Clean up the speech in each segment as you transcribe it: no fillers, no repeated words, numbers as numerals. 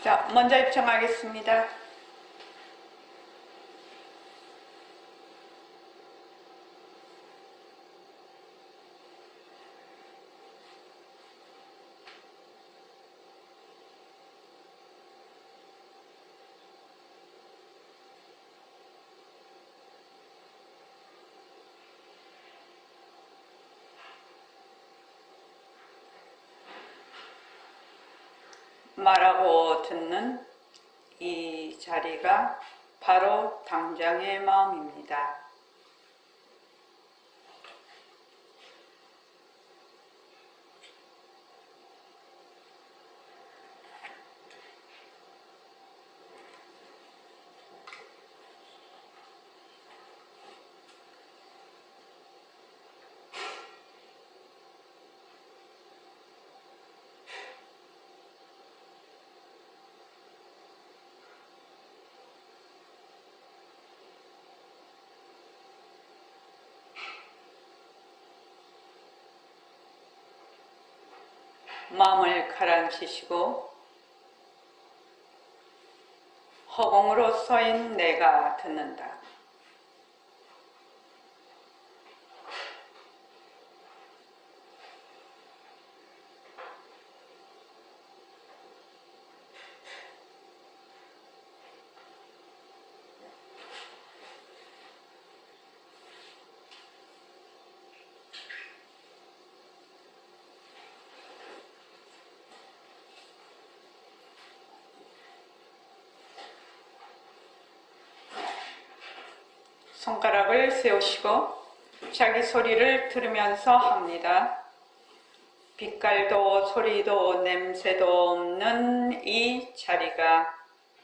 자, 먼저 입장하겠습니다. 말하고 듣는 이 자리가 바로 당장의 마음입니다. 마음을 가라앉히시고 허공으로 서인 내가 듣는다. 손가락을 세우시고 자기 소리를 들으면서 합니다. 빛깔도 소리도 냄새도 없는 이 자리가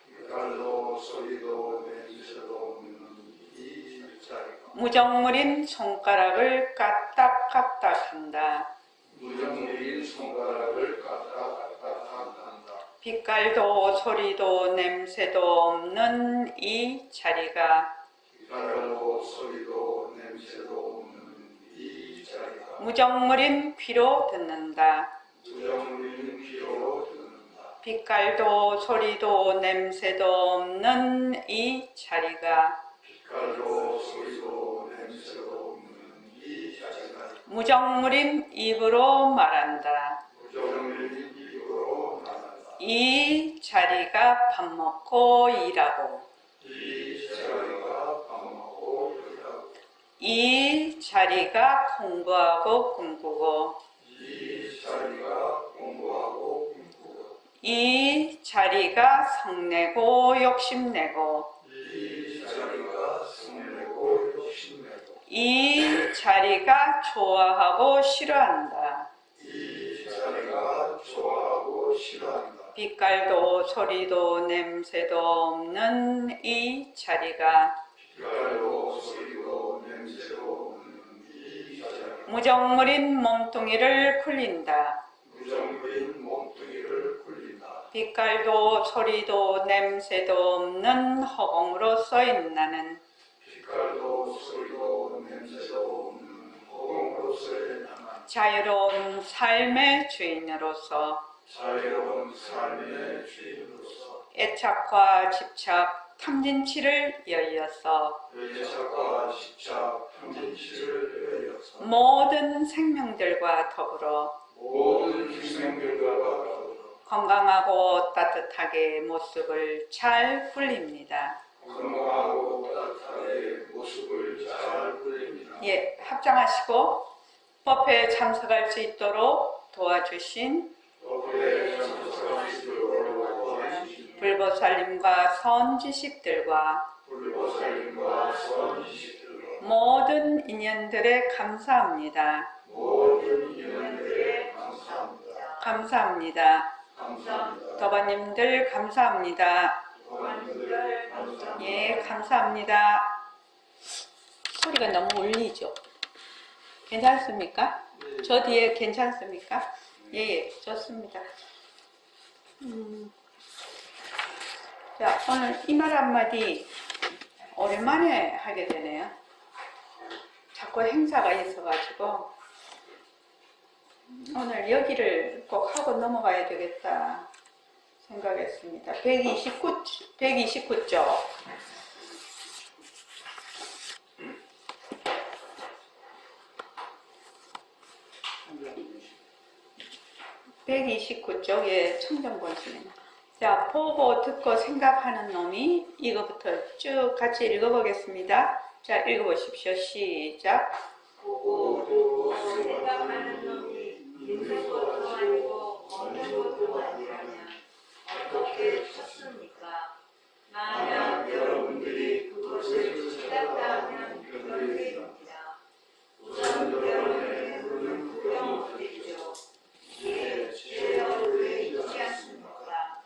빛깔도 소리도 냄새도 없는 이 자리가 무정물인 손가락을 까딱까딱 한다. 무정물인 손가락을 까딱까딱 한다. 빛깔도 소리도 냄새도 없는 이 자리가 빛깔도 소리도 냄새도 없는 이 자리가 무정물인 귀로 듣는다. 무정물인 귀로 듣는다. 빛깔도 소리도 냄새도 없는 이 자리가 빛깔도 소리도 냄새도 없는 이 자리가 무정물인 입으로 말한다. 무정물인 입으로 말한다. 이 자리가 밥 먹고 일하고 이 자리가 밥 먹고 일하고 이 자리가 공부하고 꿈꾸고 이 자리가 공부하고 꿈꾸고 이 자리가 성내고 욕심내고 이 자리가 성내고 욕심내고 이 자리가 좋아하고 싫어한다. 이 자리가 좋아하고 싫어한다. 빛깔도 소리도 냄새도 없는 이 자리가 빛깔도 소리도 냄새도 없는 이 자리가 무정물인 몸뚱이를 굴린다. 무정물인 몸뚱이를 굴린다. 빛깔도 소리도 냄새도 없는 허공으로 써인 나는 빛깔도 소리도 냄새도 없는 허공으로서의 나만 자유로운 삶의 주인으로서 자유로운 삶의 주인으로서 애착과 집착, 탐진치를 열려서 애착과 집착, 탐진치를 열려서 모든 생명들과 더불어 모든 생명들과 더불어 건강하고 따뜻하게 모습을 잘 굴립니다. 건강하고 따뜻하게 모습을 잘 굴립니다. 예, 합장하시고 법회에 참석할 수 있도록 도와주신 법회에 참석할 수 있도록 도와주신 불보살님과 선지식들과 불보살님과 선지식들과 모든 인연들에 감사합니다. 모든 인연들에 감사합니다. 감사합니다. 감사합니다. 도바님들 감사합니다. 도반님들 감사합니다. 예, 감사합니다. 소리가 너무 울리죠? 괜찮습니까? 저 뒤에 괜찮습니까? 예, 좋습니다. 자, 오늘 이 말 한마디 오랜만에 하게 되네요. 자꾸 행사가 있어가지고 오늘 여기를 꼭 하고 넘어가야 되겠다 생각했습니다. 129쪽. 예, 청정본입니다. 자, 보고 듣고 생각하는 놈이 이거부터 쭉 같이 읽어보겠습니다. 자, 읽어보십시오. 시작. 보고 듣고 생각하는 놈이 있는 것도 아니고 없는 것도 아니라면 어떻게 찾습니까? 만약 여러분들이 그것을 찾았다 하면 그럴 일입니다. 우선 여러분의 눈은 구경 못했죠. 이에 제 얼굴에 있지 않습니까?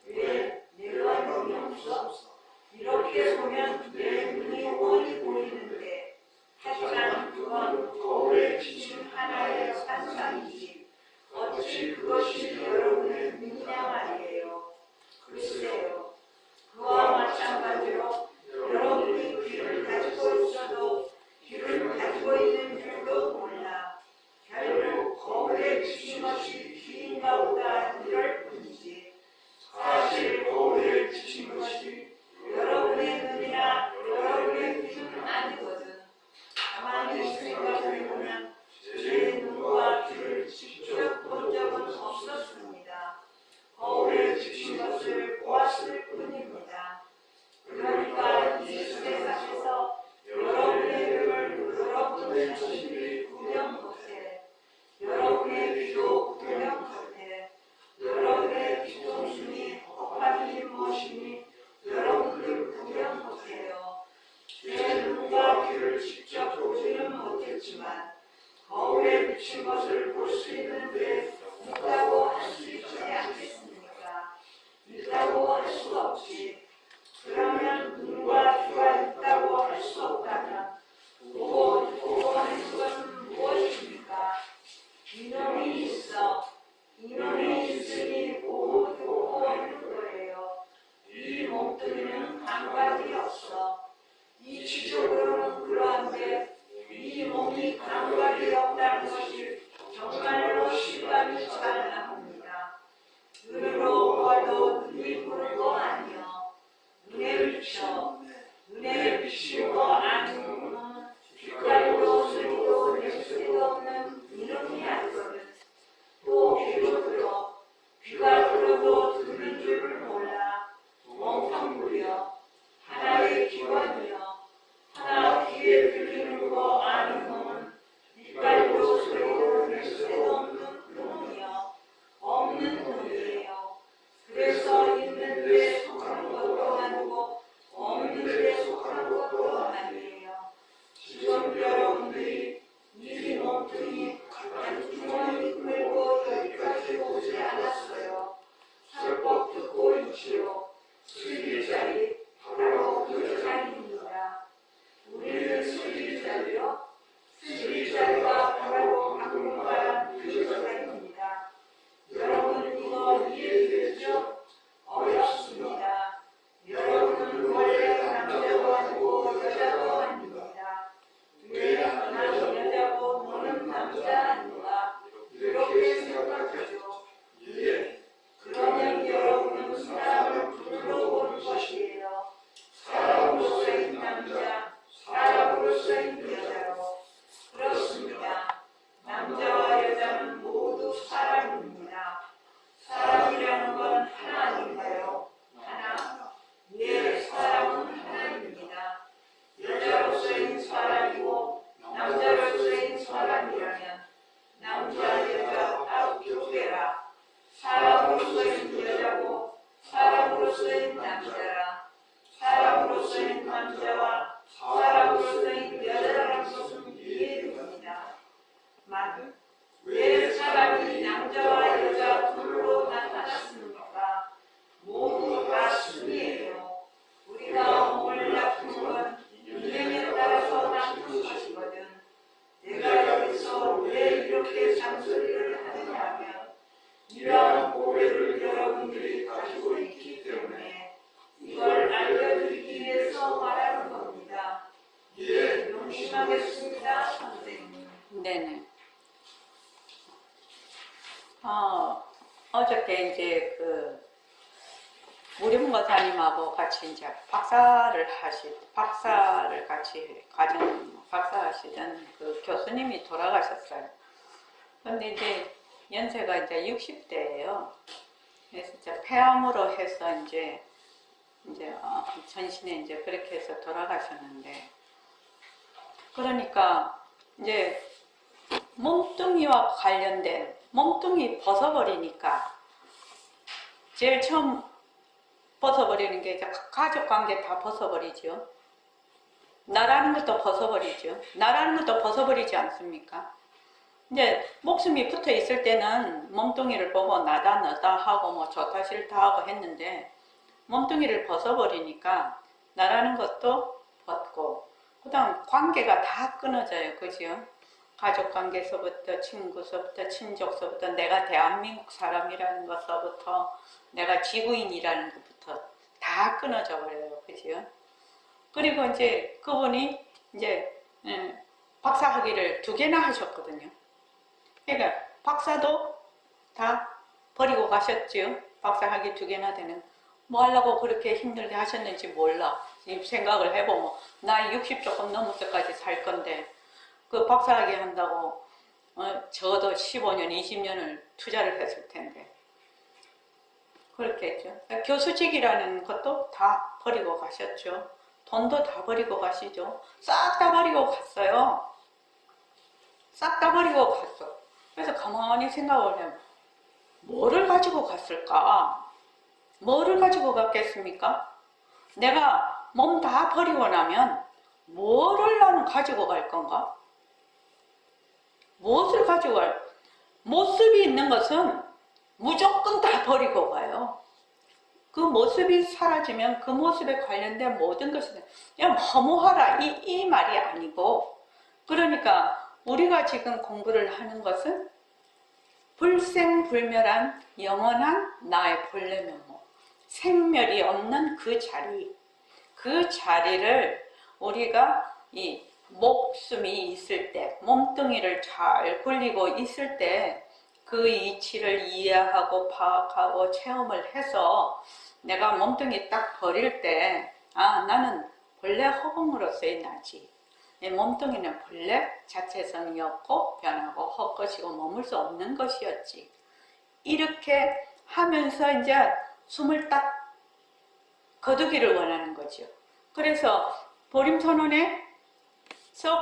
왜 내가 눈이 없어? 이렇게 보면 내 눈이 훤히 보이는데 하지만 그건 거울에 비친 하나의 환상이지 어찌 그것이 여러분의 눈이냐 말이에요. 글쎄요. 그와 마찬가지로 여러분이 귀를 가지고 있어도 귀를 가지고 있는 줄도 몰라. 결국 거울에 비친 것이 귀인가 보다 이럴 뿐이지. 사실 거울에 비친 것이 여러분의 눈이나 여러분의 귀는 아니거든. 가만히 생각해보면 제 눈과 귀를 직접 본 적은 없었습니다. 거울에 비친 것을 보았을 뿐입니다. 그러니까 이 세상에서 여러분의 눈을 여러분 자신이 구경 못해. 여러분의 귀도 구경 못해. 여러분의 뒤통수니 허파니 무엇이니 여러분들 구경 못해요. 제 눈과 귀를 직접 보지는 못했지만 거울에 비친 것을 볼 수 있는데 있다고 할 수 있지 않겠습니까? 있다고 할 수 없지. 그러면 눈과 귀가 있다고 할 수 없다면 보고 듣고 하는 것은 무엇입니까? 이놈이 있어. 이놈이 있으니 보고 듣고 하는 거예요. 이 몸뚱이는 감각이 없어. 이치적으로는 그러한데 이 몸이 감각이 없다는 것이 정말로 실감이 잘 납니다. 눈으로 보아도 눈이 보는 거 아니요. 눈에 비쳐. 눈에 비치고 아는 눈은 빛깔도 소리도 냄새도 없는 이놈이 아니거든. 또 귀로 들어. 귀가 들어도 듣는 줄을 몰라. 멍텅구려. 하나의 기관이여. 하나 귀에 들리는 거 아는 놈은 빛깔도 소리도 냄새도 없는 놈이여. 없는 놈이에요. 그래서 있는데 속한 것도 아니고 없는데 속한 것도 아니에요. 지금 여러분들이 이 몸뚱이 한 주머니 끌고 여기까지 오지 않았어요. 설법 듣고 있지요. 수리자리 바로 그 자리입니다. 우리는 수리자리요. 수리자리가 바로 방금 말한 그 자리입니다. 여러분 이거 이해되죠? 어렵습니다. 여러분은 원래 남자도 아니고 여자도 아닙니다. 왜 나는 여자고 너는 남자 아닌가? 이렇게 생각하죠. 예. 그러면 여러분은 사람을 불러 보는 것이에요. 사람으로서인 남자, 사람으로서인 여자로. 그렇습니다. 남자와 여자는 모두 사람입니다. 사람이라는 건 하나 아닌가요? 하나? 예, 사람은 하나입니다. 여자로서인 사람이고 남자로서인 사람이라면 남자, 여자 딱 두 개라. 사람으로서인 여자고 사람으로서인 남자라. 사람으로서인 남자와 사람으로서인 여자라는 것은 이해됩니다. 왜 사람이 남자와 여자 둘로 나타났습니까? 모두 다 순이에요. 우리가 몸을 나쁜 건 인연에 따라서 나쁜 것이거든. 내가 여기서 왜 이렇게 잔소리를 하느냐면 이러한 오해를 여러분들이 가지고 있기 때문에 이걸 알려드리기 위해서 말하는 겁니다. 예, 명심하겠습니다, 선생님. 네네. 어저께 이제 무림거사님하고 같이 이제 박사를 같이 박사하시던 그 교수님이 돌아가셨어요. 근데 이제 연세가 이제 60대예요. 그래서 이제 폐암으로 해서 이제 전신에 이제 그렇게 해서 돌아가셨는데, 그러니까 이제 몸뚱이와 관련된 몸뚱이 벗어버리니까 제일 처음 벗어버리는 게 이제 가족관계 다 벗어버리죠. 나라는 것도 벗어버리죠. 나라는 것도 벗어버리지 않습니까? 이제 목숨이 붙어 있을 때는 몸뚱이를 보고 나다 너다 하고 뭐 좋다 싫다 하고 했는데, 몸뚱이를 벗어버리니까 나라는 것도 벗고, 그 다음 관계가 다 끊어져요. 그죠? 가족관계서부터 친구서부터 친족서부터 내가 대한민국 사람이라는 것서부터 내가 지구인이라는 것부터 다 끊어져 버려요. 그죠? 그리고 이제 그분이 이제 박사학위를 2개나 하셨거든요. 그러니까 박사도 다 버리고 가셨죠. 박사학위 2개나 되는. 뭐 하려고 그렇게 힘들게 하셨는지 몰라. 생각을 해보면 나이 60 조금 넘어서까지 살 건데 그 박사학위 한다고 적어도 15년, 20년을 투자를 했을 텐데 그렇게 했죠. 교수직이라는 것도 다 버리고 가셨죠. 돈도 다 버리고 가시죠. 싹 다 버리고 갔어요. 싹 다 버리고 갔어. 그래서 가만히 생각을 해보면 뭐를 가지고 갔을까? 뭐를 가지고 갔겠습니까? 내가 몸 다 버리고 나면 뭐를 나는 가지고 갈 건가? 무엇을 가지고 갈? 모습이 있는 것은 무조건 다 버리고 가요. 그 모습이 사라지면 그 모습에 관련된 모든 것은 그냥 허무하라 이 말이 아니고, 그러니까 우리가 지금 공부를 하는 것은 불생불멸한 영원한 나의 본래 면목, 생멸이 없는 그 자리를 우리가 이 목숨이 있을 때, 몸뚱이를 잘 굴리고 있을 때 그 이치를 이해하고 파악하고 체험을 해서 내가 몸뚱이 딱 버릴 때, 아, 나는 본래 허공으로서의 나지. 이 몸뚱이는 본래 자체성이 없고 변하고 헛것이고 머물 수 없는 것이었지. 이렇게 하면서 이제 숨을 딱 거두기를 원하는 거죠. 그래서 보림선언에서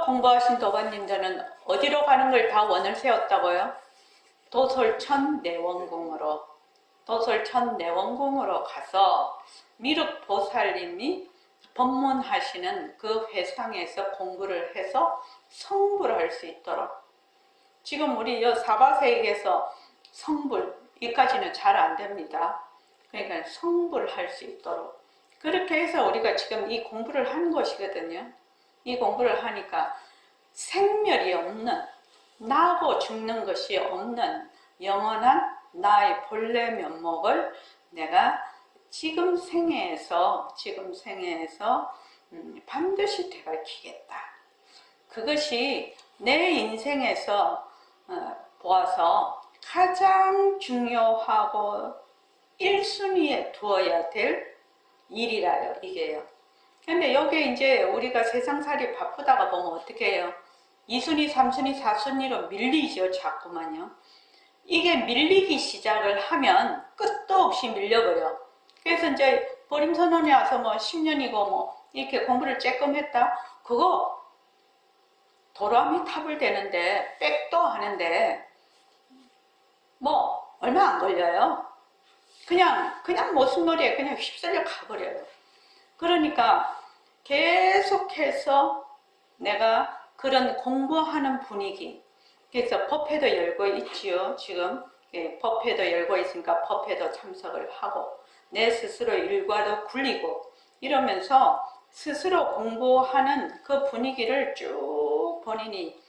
공부하신 도반님들은 어디로 가는 걸 다 원을 세웠다고요? 도솔천 내원궁으로 가서 미륵보살님이 법문하시는 그 회상에서 공부를 해서 성불을 할 수 있도록, 지금 우리 사바세계에서 성불 여기까지는 잘 안 됩니다. 그러니까 성불을 할 수 있도록 그렇게 해서 우리가 지금 이 공부를 하는 것이거든요. 이 공부를 하니까 생멸이 없는, 나고 죽는 것이 없는 영원한 나의 본래 면목을 내가 지금 생애에서 반드시 되밝히겠다. 그것이 내 인생에서 보아서 가장 중요하고 1순위에 두어야 될 일이라요, 이게요. 근데 여기에 이제 우리가 세상살이 바쁘다가 보면 어떻게 해요? 2순위, 3순위, 4순위로 밀리죠, 자꾸만요. 이게 밀리기 시작을 하면 끝도 없이 밀려버려. 그래서 이제 보림선언에 와서 뭐 10년이고 뭐 이렇게 공부를 조금 했다? 그거 도람이 탑을 대는데, 백도 하는데, 뭐, 얼마 안 걸려요. 그냥 모순놀이에 그냥 휩쓸려 가버려요. 그러니까 계속해서 내가 그런 공부하는 분위기, 그래서 법회도 열고 있지요. 지금 법회도 열고 있으니까 법회도 참석을 하고 내 스스로 일과도 굴리고 이러면서 스스로 공부하는 그 분위기를 쭉 본인이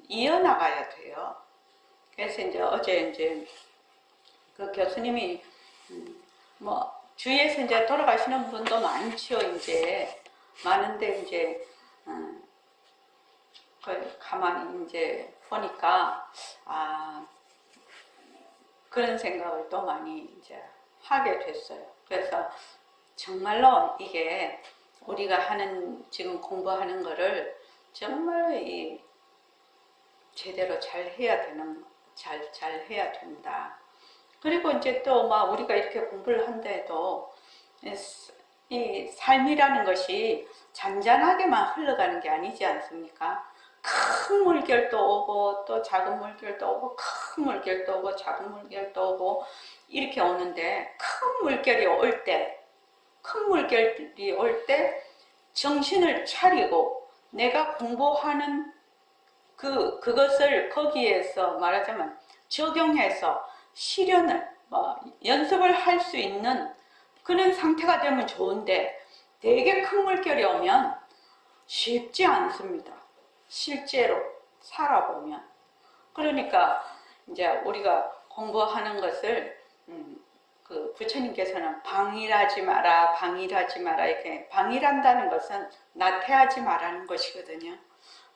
이어나가야 돼요. 그래서 이제 어제 그 교수님이 뭐 주위에서 이제 돌아가시는 분도 많죠. 이제 많은데 이제 가만히 이제 보니까 그런 생각을 또 많이 이제 하게 됐어요. 그래서 정말로 이게 우리가 하는 지금 공부하는 거를 정말 제대로 잘 해야 해야 된다. 그리고 이제 또 막 우리가 이렇게 공부를 한데도 이 삶이라는 것이 잔잔하게만 흘러가는 게 아니지 않습니까? 큰 물결도 오고 또 작은 물결도 오고 큰 물결도 오고 작은 물결도 오고 이렇게 오는데 큰 물결이 올 때 정신을 차리고 내가 공부하는 그것을 거기에서 말하자면 적용해서 실현을 연습을 할 수 있는 그런 상태가 되면 좋은데 되게 큰 물결이 오면 쉽지 않습니다. 실제로 살아보면. 그러니까 이제 우리가 공부하는 것을 그 부처님께서는 방일하지 마라 이렇게 방일한다는 것은 나태하지 말라는 것이거든요.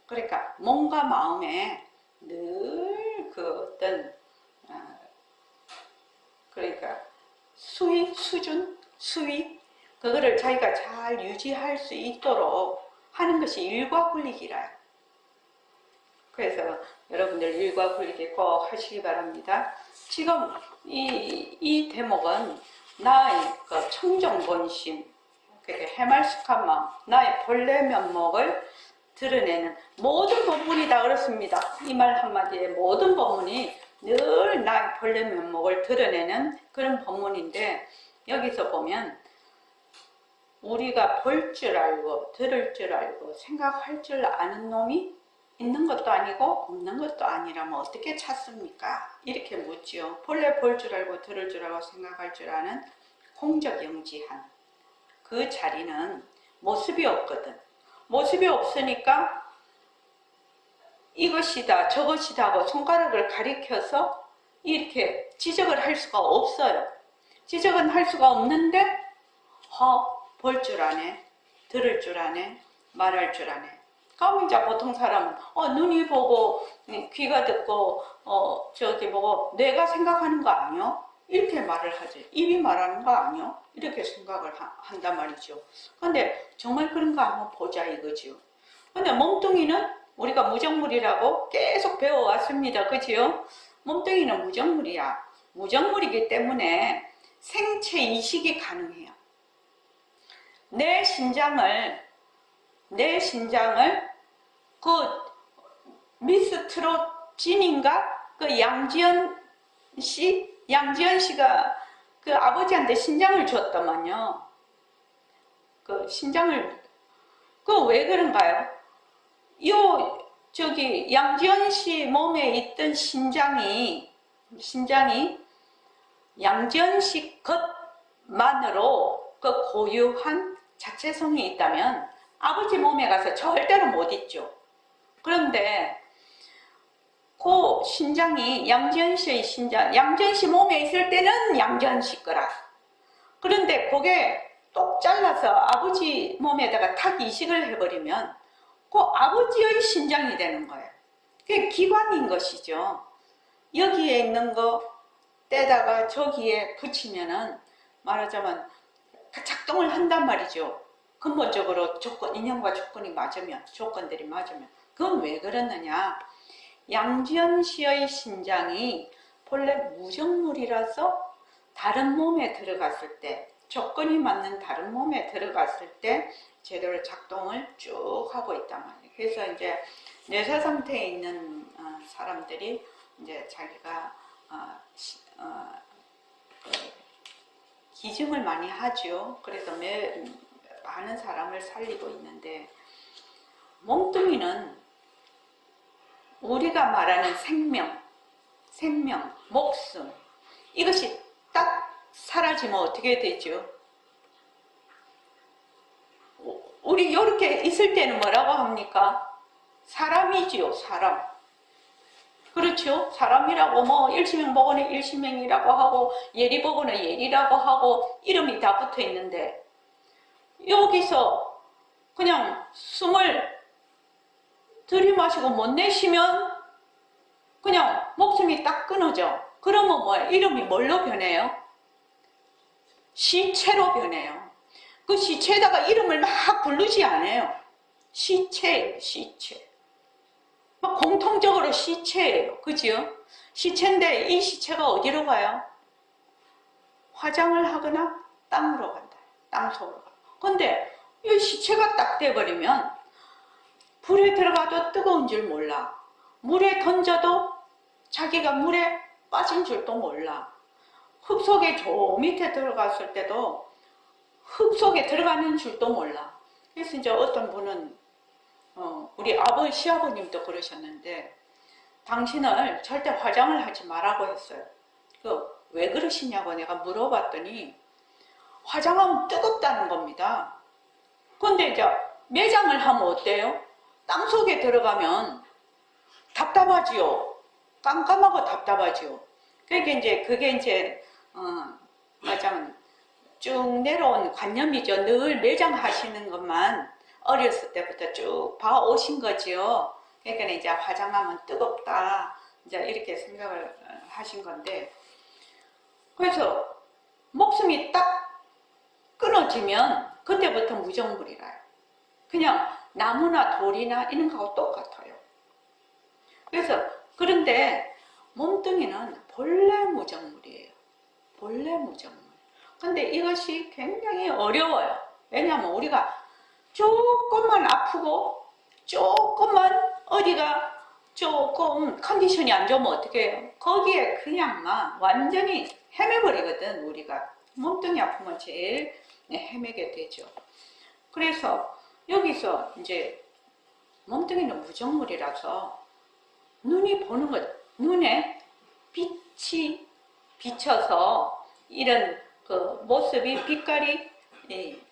그러니까 몸과 마음에 늘 그 어떤 그러니까 수위 그거를 자기가 잘 유지할 수 있도록 하는 것이 일과굴리기라요. 그래서 여러분들 일과굴리기 꼭 하시기 바랍니다. 지금 이 대목은 나의 그 청정본심, 해말숙한 마음, 나의 본래 면목을 드러내는 모든 법문이 다 그렇습니다. 이 말 한마디에 모든 법문이 늘 나의 본래 면목을 드러내는 그런 법문인데 여기서 보면 우리가 볼 줄 알고 들을 줄 알고 생각할 줄 아는 놈이 있는 것도 아니고 없는 것도 아니라면 어떻게 찾습니까? 이렇게 묻지요. 본래 볼 줄 알고 들을 줄 알고 생각할 줄 아는 공적영지한 그 자리는 모습이 없거든. 모습이 없으니까 이것이다 저것이다 하고 손가락을 가리켜서 이렇게 지적을 할 수가 없어요. 지적은 할 수가 없는데 볼 줄 아네, 들을 줄 아네, 말할 줄 아네. 그럼 이제 보통 사람은 눈이 보고 귀가 듣고 저기 보고 내가 생각하는 거 아니요? 이렇게 말을 하지. 입이 말하는 거 아니요? 이렇게 생각을 한단 말이죠. 근데 정말 그런가 한번 보자 이거죠. 근데 몸뚱이는 우리가 무정물이라고 계속 배워왔습니다. 그지요? 몸뚱이는 무정물이야. 무정물이기 때문에 생체 이식이 가능해요. 내 신장을 그 미스트로진인가? 그 양지연 씨가 그 아버지한테 신장을 줬더만요. 그 신장을 왜 그런가요? 양지연 씨 몸에 있던 신장이 양지연 씨 것만으로 그 고유한 자체성이 있다면 아버지 몸에 가서 절대로 못 있죠. 그런데 그 신장이 양지연 씨 몸에 있을 때는 양지연 씨 거라. 그런데 그게 똑 잘라서 아버지 몸에다가 탁 이식을 해버리면 그 아버지의 신장이 되는 거예요. 그게 기관인 것이죠. 여기에 있는 거 떼다가 저기에 붙이면은 말하자면 작동을 한단 말이죠. 근본적으로 인연과 조건들이 맞으면. 그건 왜 그러느냐? 양지연 씨의 신장이 본래 무정물이라서 다른 몸에 들어갔을 때, 조건이 맞는 다른 몸에 들어갔을 때 제대로 작동을 쭉 하고 있단 말이에요. 그래서 이제 뇌사 상태에 있는 사람들이 이제 자기가 기증을 많이 하죠. 그래서 많은 사람을 살리고 있는데 몸뚱이는 우리가 말하는 생명, 목숨 이것이 딱 사라지면 어떻게 되죠? 우리 이렇게 있을 때는 뭐라고 합니까? 사람이지요, 사람. 그렇죠? 사람이라고 일시명복원에 일시명이라고 하고 예리복원에 예리라고 하고 이름이 다 붙어 있는데 여기서 그냥 숨을 들이마시고 못 내쉬면 그냥 목숨이 딱 끊어져. 그러면 이름이 뭘로 변해요? 시체로 변해요. 그 시체에다가 이름을 막 부르지 않아요. 시체예요, 시체. 막 공통적으로 시체예요. 그죠? 시체인데 이 시체가 어디로 가요? 화장을 하거나 땅으로 간다. 땅속으로 가. 근데 이 시체가 딱 돼버리면 불에 들어가도 뜨거운 줄 몰라. 물에 던져도 자기가 물에 빠진 줄도 몰라. 흙 속에 저 밑에 들어갔을 때도 흙 속에 들어가는 줄도 몰라. 그래서 이제 어떤 분은 우리 시아버님도 그러셨는데 당신을 절대 화장을 하지 말라고 했어요. 왜 그러시냐고 내가 물어봤더니 화장하면 뜨겁다는 겁니다. 근데 이제 매장을 하면 어때요? 땅속에 들어가면 답답하지요. 깜깜하고 답답하지요. 그게 이제 가장 쭉 내려온 관념이죠. 늘 매장하시는 것만 어렸을 때부터 쭉 봐오신 거지요. 그러니까 이제 화장하면 뜨겁다. 이제 이렇게 생각을 하신 건데, 그래서 목숨이 딱 끊어지면 그때부터 무정물이라요. 그냥 나무나 돌이나 이런 거하고 똑같아요. 그래서 그런데 몸뚱이는 본래 무정물이에요. 본래 무정물. 근데 이것이 굉장히 어려워요. 왜냐하면 우리가 조금만 아프고 조금만 어디가 조금 컨디션이 안 좋으면 어떻게 해요? 거기에 그냥 막 완전히 헤매버리거든. 우리가 몸뚱이 아프면 제일 헤매게 되죠. 그래서 여기서 이제 몸뚱이는 무정물이라서 눈이 보는 것, 눈에 빛이 비쳐서 이런 그 모습이 빛깔이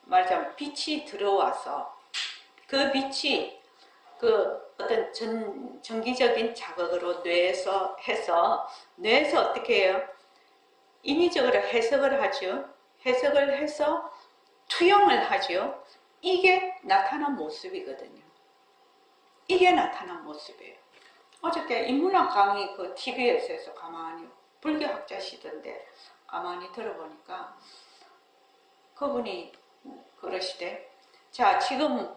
말하자면 빛이 들어와서 그 빛이 그 어떤 전기적인 자극으로 뇌에서 어떻게 해요? 인위적으로 해석을 하죠. 해석을 해서 투영을 하죠. 이게 나타난 모습이거든요. 이게 나타난 모습이에요. 어저께 인문학 강의 그 TV에서 해서 가만히 불교학자시던데 가만히 들어보니까 그분이 그러시대. 자, 지금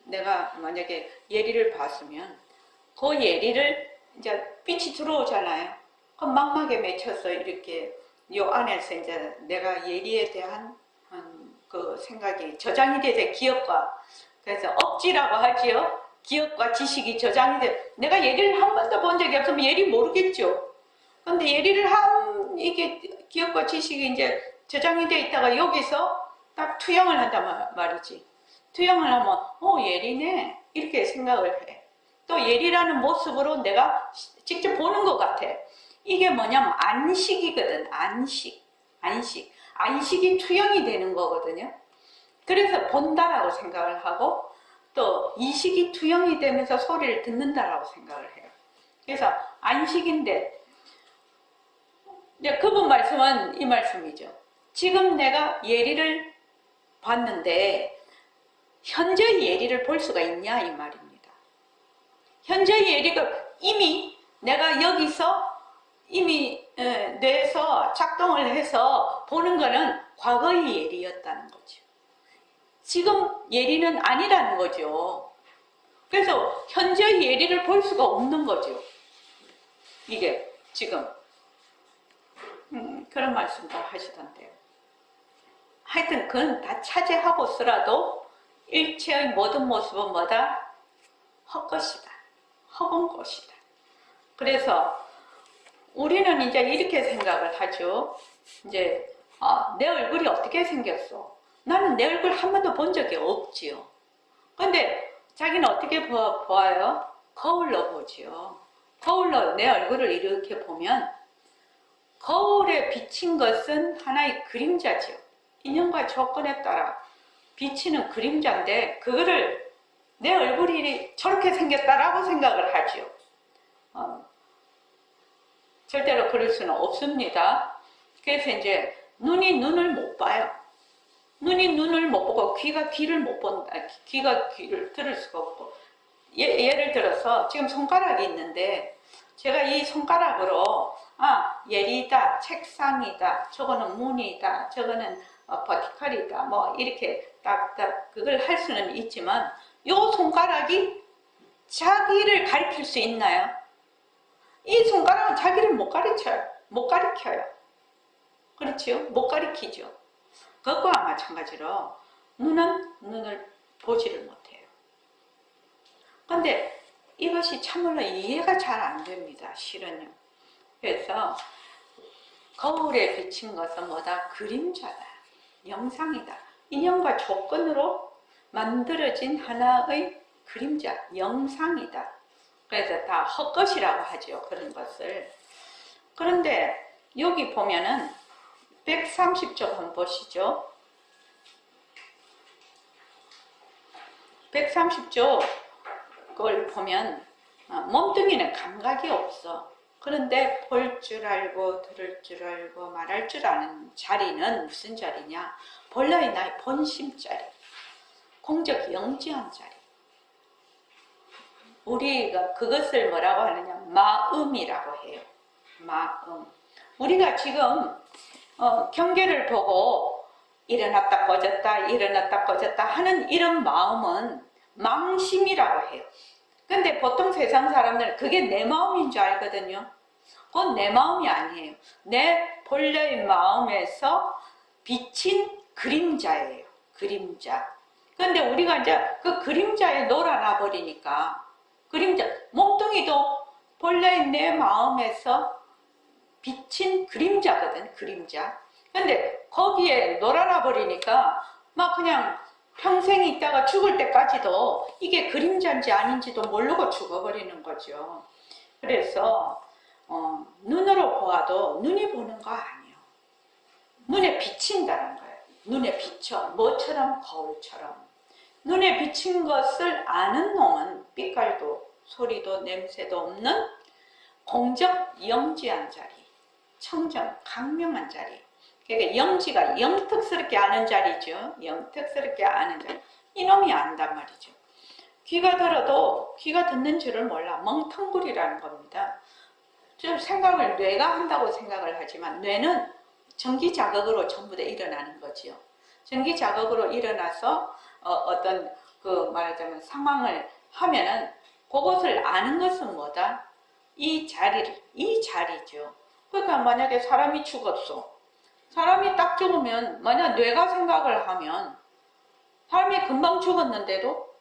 내가 만약에 예리를 봤으면 그 예리를 이제 빛이 들어오잖아요. 그럼 망막에 맺혀서 이렇게 요 안에서 이제 내가 예리에 대한 그 생각이 저장이 돼 기억과, 그래서 억지라고 하지요. 기억과 지식이 저장이 돼. 내가 예리를 한 번도 본 적이 없으면 예리 모르겠죠. 근데 예리를 이게 기억과 지식이 이제 저장이 돼 있다가 여기서 딱 투영을 한단 말이지. 투영을 하면 예리네 이렇게 생각을 해. 또 예리라는 모습으로 내가 직접 보는 것 같아. 이게 뭐냐면 안식이거든. 안식이 투영이 되는 거거든요. 그래서 본다라고 생각을 하고 또 이식이 투영이 되면서 소리를 듣는다라고 생각을 해요. 그래서 안식인데 그분 말씀은 이 말씀이죠. 지금 내가 예리를 봤는데 현재의 예리를 볼 수가 있냐 이 말입니다. 현재의 예리가 이미 내가 여기서 이미 뇌에서 작동을 해서 보는 거는 과거의 예리였다는 거죠. 지금 예리는 아니라는 거죠. 그래서 현재의 예리를 볼 수가 없는 거죠. 이게 지금 그런 말씀도 하시던데요. 하여튼 그건 다 차지하고서라도 일체의 모든 모습은 뭐다? 헛것이다. 헛은 것이다. 그래서 우리는 이제 이렇게 생각을 하죠. 이제 내 얼굴이 어떻게 생겼어? 나는 내 얼굴 한 번도 본 적이 없지요. 근데 자기는 어떻게 보아요? 거울로 보지요. 거울로 내 얼굴을 이렇게 보면 거울에 비친 것은 하나의 그림자죠. 인연과 조건에 따라 비치는 그림자인데 그거를 내 얼굴이 저렇게 생겼다라고 생각을 하죠. 절대로 그럴 수는 없습니다. 그래서 이제 눈이 눈을 못 봐요. 눈이 눈을 못 보고 귀가 귀를 못 본다. 귀가 귀를 들을 수가 없고. 예를 들어서 지금 손가락이 있는데 제가 이 손가락으로 예리다, 책상이다, 저거는 문이다, 저거는 버티컬이다, 뭐 이렇게 딱딱 그걸 할 수는 있지만 요 손가락이 자기를 가리킬 수 있나요? 이 손가락은 자기를 못 가르쳐요. 못 가리켜요. 그렇죠? 못 가리키죠. 그것과 마찬가지로 눈은 눈을 보지를 못해요. 근데 이것이 참으로 이해가 잘 안 됩니다. 실은요. 그래서 거울에 비친 것은 뭐다? 그림자다. 영상이다. 인연과 조건으로 만들어진 하나의 그림자, 영상이다. 그래서 다 헛것이라고 하죠. 그런 것을. 그런데 여기 보면은 130쪽 한번 보시죠. 130쪽 그걸 보면 몸뚱이는 감각이 없어. 그런데 볼 줄 알고 들을 줄 알고 말할 줄 아는 자리는 무슨 자리냐? 본来나의 본심 자리, 공적 영지한 자리. 우리가 그것을 뭐라고 하느냐? 마음이라고 해요. 마음. 우리가 지금 경계를 보고 일어났다 꺼졌다 일어났다 꺼졌다 하는 이런 마음은 망심이라고 해요. 근데 보통 세상 사람들은 그게 내 마음인 줄 알거든요. 그건 내 마음이 아니에요. 내 본래의 마음에서 비친 그림자예요. 그림자. 근데 우리가 이제 그 그림자에 놀아나 버리니까 그림자, 몸뚱이도 본래의 내 마음에서 비친 그림자거든. 그림자. 근데 거기에 놀아나 버리니까 막 그냥 평생 있다가 죽을 때까지도 이게 그림자인지 아닌지도 모르고 죽어버리는 거죠. 그래서 눈으로 보아도 눈이 보는 거 아니에요. 눈에 비친다는 거예요. 눈에 비쳐. 뭐처럼? 거울처럼. 눈에 비친 것을 아는 놈은 빛깔도 소리도 냄새도 없는 공적 영지한 자리. 청정, 강명한 자리. 그러니까 영지가 영특스럽게 아는 자리죠. 영특스럽게 아는 자리. 이놈이 안단 말이죠. 귀가 들어도 귀가 듣는 줄을 몰라. 멍텅구리라는 겁니다. 좀 생각을 뇌가 한다고 생각을 하지만 뇌는 전기 자극으로 전부 다 일어나는 거지요. 전기 자극으로 일어나서 어떤 그 말하자면 상황을 하면은 그것을 아는 것은 뭐다? 이 자리죠. 그러니까 만약에 사람이 죽었어. 사람이 딱 죽으면 만약 뇌가 생각을 하면 사람이 금방 죽었는데도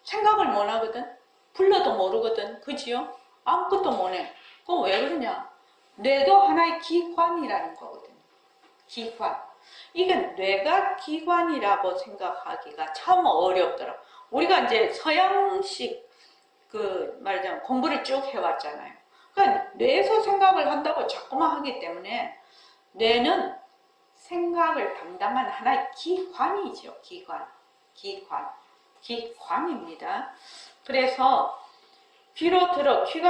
생각을 못 하거든. 불러도 모르거든. 그지요? 아무것도 못 해. 그럼 왜 그러냐? 뇌도 하나의 기관이라는 거거든요. 기관. 이게 뇌가 기관이라고 생각하기가 참 어렵더라. 우리가 이제 서양식 말하자면 공부를 쭉 해왔잖아요. 그러니까 뇌에서 생각을 한다고 자꾸만 하기 때문에 뇌는 생각을 담당한 하나의 기관이죠. 기관입니다. 그래서 귀가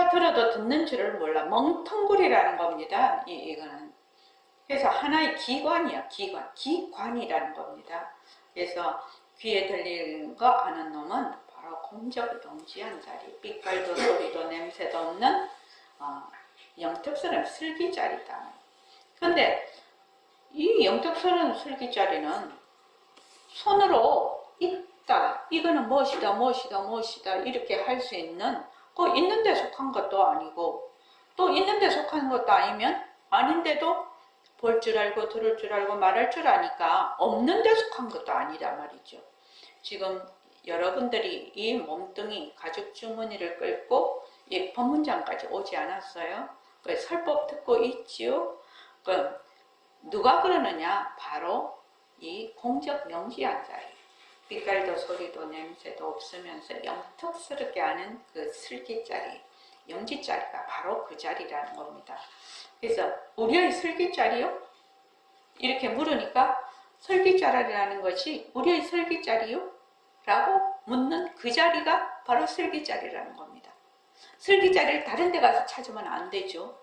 들어도 듣는 줄을 몰라. 멍텅구리라는 겁니다. 이거는. 그래서 하나의 기관이야. 기관이라는 겁니다. 그래서 귀에 들리는 거 아는 놈은 바로 공적 영지한 자리. 빛깔도 소리도 냄새도 없는 영특스러운 슬기자리다. 근데 이 영특스러운 슬기자리는 손으로 있다. 이거는 무엇이다 이렇게 할 수 있는 그 있는 데 속한 것도 아니고 또 있는 데 속한 것도 아니면 아닌데도 볼 줄 알고 들을 줄 알고 말할 줄 아니까 없는 데 속한 것도 아니란 말이죠. 지금 여러분들이 이 몸뚱이 가죽 주머니를 끌고 이 법문장까지 오지 않았어요? 그 설법 듣고 있지요? 그 누가 그러느냐? 바로 이 공적 영지한 자리. 빛깔도 소리도 냄새도 없으면서 영특스럽게 아는 그 슬기자리, 영지자리가 바로 그 자리라는 겁니다. 그래서 우리의 슬기자리요? 이렇게 물으니까 슬기자리라는 것이 우리의 슬기자리요? 라고 묻는 그 자리가 바로 슬기자리라는 겁니다. 슬기자리를 다른 데 가서 찾으면 안 되죠.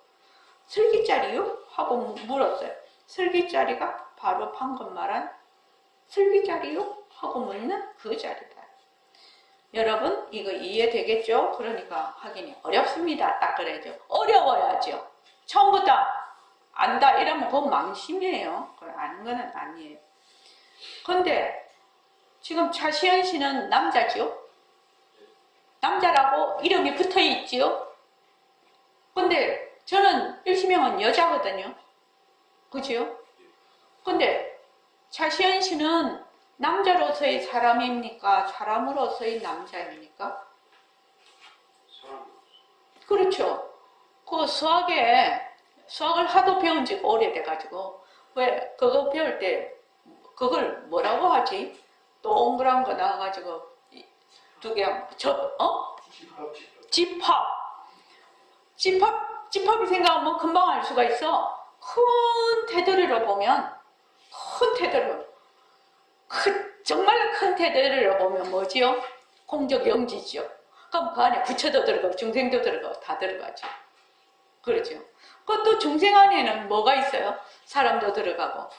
슬기자리요? 하고 물었어요. 슬기자리가 바로 방금 말한 슬기자리요? 하고 묻는 그 자리다. 여러분 이거 이해되겠죠? 그러니까 하기는 어렵습니다. 딱 그래야죠. 어려워야죠. 처음부터 안다 이러면 그건 망심이에요. 그건 아는 거는 아니에요. 근데 지금 차시연 씨는 남자지요? 남자라고 이름이 붙어 있지요? 근데 저는 일시명은 여자거든요. 그죠? 근데 차시연 씨는 남자로서의 사람입니까? 사람으로서의 남자입니까? 그렇죠. 그 수학을 하도 배운 지가 오래돼가지고, 왜, 그거 배울 때, 그걸 뭐라고 하지? 동그란 거 나와가지고, 두 개, 집합이 생각하면 금방 알 수가 있어. 큰 테두리로 보면, 정말 큰 테두리로 보면 뭐지요? 공적 영지지요. 그럼 그 안에 부처도 들어가고, 중생도 들어가고, 다 들어가죠. 그렇죠. 그것도 중생 안에는 뭐가 있어요? 사람도 들어가고,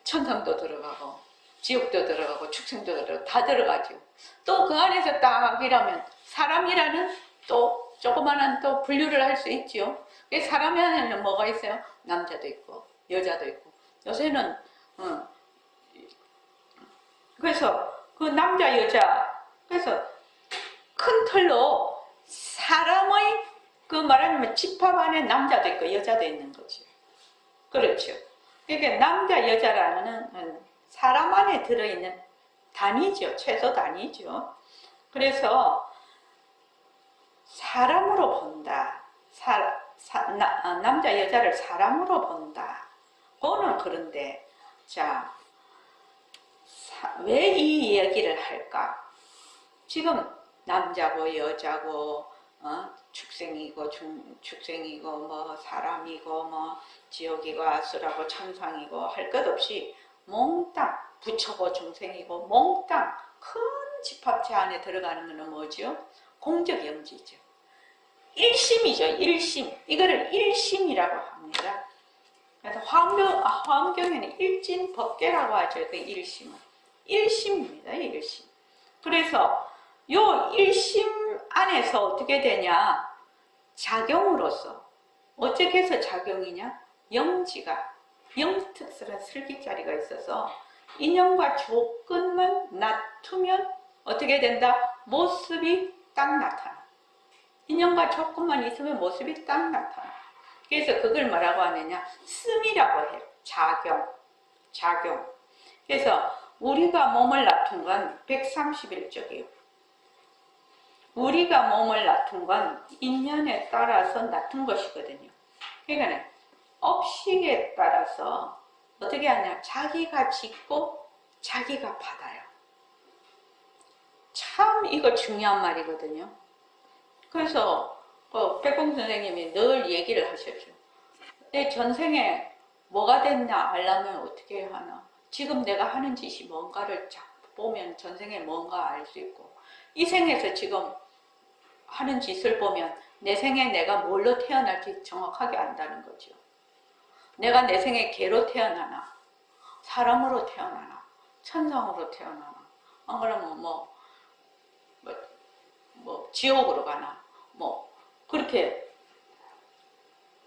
천상도 들어가고, 지옥도 들어가고, 축생도 들어가고, 다 들어가죠. 또 그 안에서 딱 이라면 사람이라는 또 조그마한 또 분류를 할 수 있죠. 사람 안에는 뭐가 있어요? 남자도 있고, 여자도 있고. 요새는, 그래서 그 남자, 여자, 그래서 큰 틀로 사람의 그 말하자면 집합 안에 남자도 있고 여자도 있는 거죠. 그렇죠. 그러니까 남자, 여자라는 사람 안에 들어있는 단위죠. 최소 단위죠. 그래서 사람으로 본다. 남자, 여자를 사람으로 본다. 그거는 그런데 자, 왜 이 이야기를 할까? 지금 남자고 여자고 축생이고 축생이고 뭐 사람이고 뭐 지옥이고 아수라고 천상이고 할 것 없이 몽땅 부처고 중생이고 몽땅 큰 집합체 안에 들어가는 것은 뭐죠? 공적영지죠. 일심이죠. 일심. 이거를 일심이라고 합니다. 그래서 화엄경에는 일진법계라고 하죠. 그 일심은. 일심입니다. 일심. 그래서 요 일심 안에서 어떻게 되냐? 작용으로서 어떻게 해서 작용이냐? 영지가 영특스런 슬기자리가 있어서 인연과 조건만 낮추면 어떻게 된다? 모습이 딱 나타나. 인연과 조건만 있으면 모습이 딱 나타나. 그래서 그걸 뭐라고 하느냐? 씀이라고 해요. 작용. 그래서 우리가 몸을 낮춘 건 131쪽이에요. 우리가 몸을 낮춘 건 인연에 따라서 낮춘 것이거든요. 그러니까 업식에 따라서 어떻게 하냐? 자기가 짓고 자기가 받아요. 참 이거 중요한 말이거든요. 그래서 백공 선생님이 늘 얘기를 하셨죠. 내 전생에 뭐가 됐냐 알려면 어떻게 하나? 지금 내가 하는 짓이 뭔가를 보면 전생에 뭔가 알 수 있고, 이 생에서 지금 하는 짓을 보면 내 생에 내가 뭘로 태어날지 정확하게 안다는 거죠. 내가 내 생에 개로 태어나나, 사람으로 태어나나, 천상으로 태어나나, 안 그러면 지옥으로 가나, 그렇게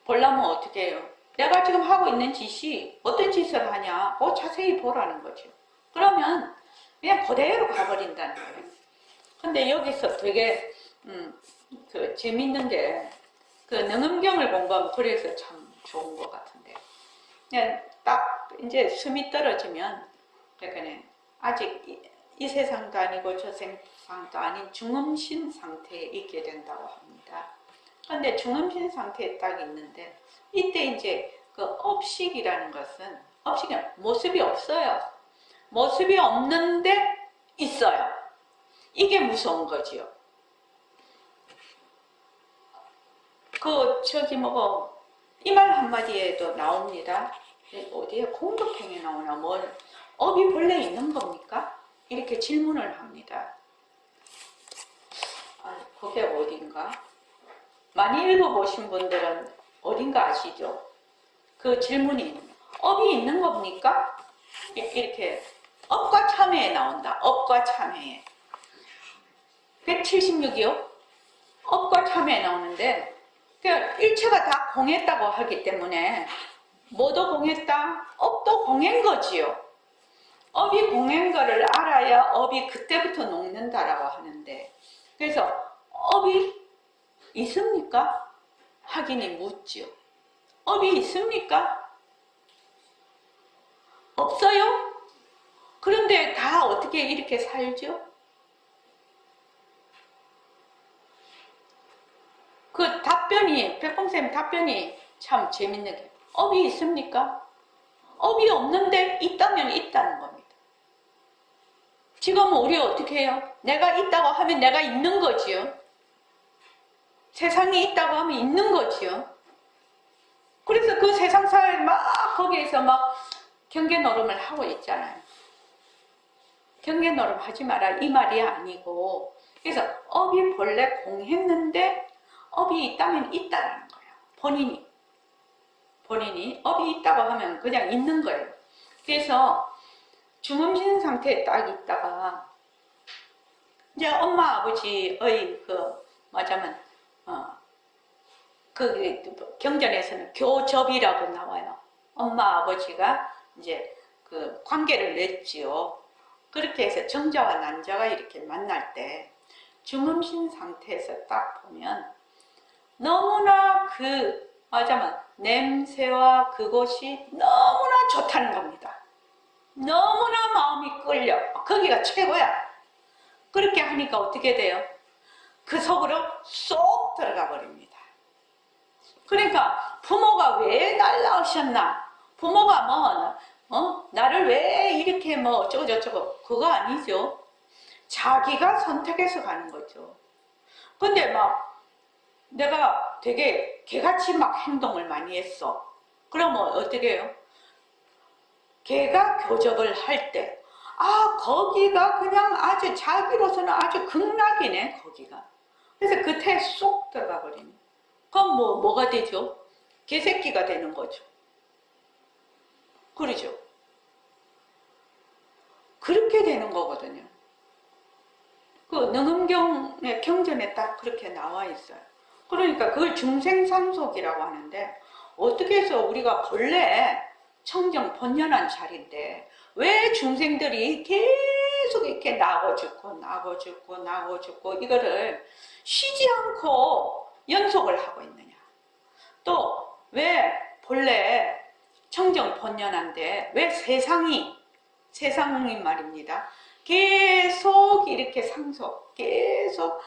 보려면 어떻게 해요? 내가 지금 하고 있는 짓이 어떤 짓을 하냐, 그거 자세히 보라는 거죠. 그러면 그냥 그대로 가버린다는 거예요. 근데 여기서 되게 재밌는 게 그 능엄경을 공부하면 그래서 참 좋은 것 같은데, 그냥 딱 이제 숨이 떨어지면 그러니까 아직 이 세상도 아니고 저 세상도 아닌 중음신 상태에 있게 된다고 합니다. 근데 중음신 상태에 딱 있는데, 이때 이제 그 업식이라는 것은, 업식은 모습이 없어요. 모습이 없는데 있어요. 이게 무서운 거지요. 이 말 한마디에도 나옵니다. 어디에 공급행에 나오나, 업이 본래 있는 겁니까? 이렇게 질문을 합니다. 그게 어딘가? 많이 읽어보신 분들은 어딘가 아시죠? 그 질문이 업이 있는 겁니까? 이렇게 업과 참회에 나온다. 업과 참회에 176이요. 업과 참회에 나오는데 그러니까 일체가 다 공했다고 하기 때문에 뭐도 공했다? 업도 공한 거지요. 업이 공한 거를 알아야 업이 그때부터 녹는다라고 하는데, 그래서 업이 있습니까? 확인이 묻지요. 업이 있습니까? 없어요? 그런데 다 어떻게 이렇게 살죠? 그 답변이, 백봉쌤 답변이 참 재밌는 게, 업이 있습니까? 업이 없는데 있다면 있다는 겁니다. 지금 우리 어떻게 해요? 내가 있다고 하면 내가 있는 거지요. 세상이 있다고 하면 있는 거지요. 그래서 그 세상사에 막 거기에서 막 경계노름을 하고 있잖아요. 경계노름 하지 마라 이 말이 아니고, 그래서 업이 본래 공했는데 업이 있다면 있다라는 거예요. 본인이 업이 있다고 하면 그냥 있는 거예요. 그래서 중음신 상태에 딱 있다가 이제 엄마 아버지의 말하자면 그 경전에서는 교접이라고 나와요. 엄마 아버지가 이제 그 관계를 맺지요. 그렇게 해서 정자와 난자가 이렇게 만날 때 중음신 상태에서 딱 보면 너무나 말하자면 냄새와 그곳이 너무나 좋다는 겁니다. 너무나 마음이 끌려. 거기가 최고야. 그렇게 하니까 어떻게 돼요? 그 속으로 쏙 들어가 버립니다. 그러니까 부모가 왜 날 낳으셨나? 부모가 나를 왜 이렇게 어쩌고저쩌고 그거 아니죠. 자기가 선택해서 가는 거죠. 근데 막 내가 되게 개같이 막 행동을 많이 했어. 그러면 어떻게 해요? 개가 교접을 할 때, 거기가 그냥 아주 자기로서는 아주 극락이네, 거기가. 그래서 그 태에 쏙 들어가 버리네. 그럼 뭐가 되죠? 개새끼가 되는 거죠. 그러죠? 그렇게 되는 거거든요. 그 능음경의 경전에 딱 그렇게 나와 있어요. 그러니까 그걸 중생삼속이라고 하는데, 어떻게 해서 우리가 본래 청정 번연한 자리인데 왜 중생들이 계속 이렇게 나고 죽고 이거를 쉬지 않고 연속을 하고 있느냐. 또 왜 본래 청정 번연한데 왜 세상이 말입니다. 계속 이렇게 계속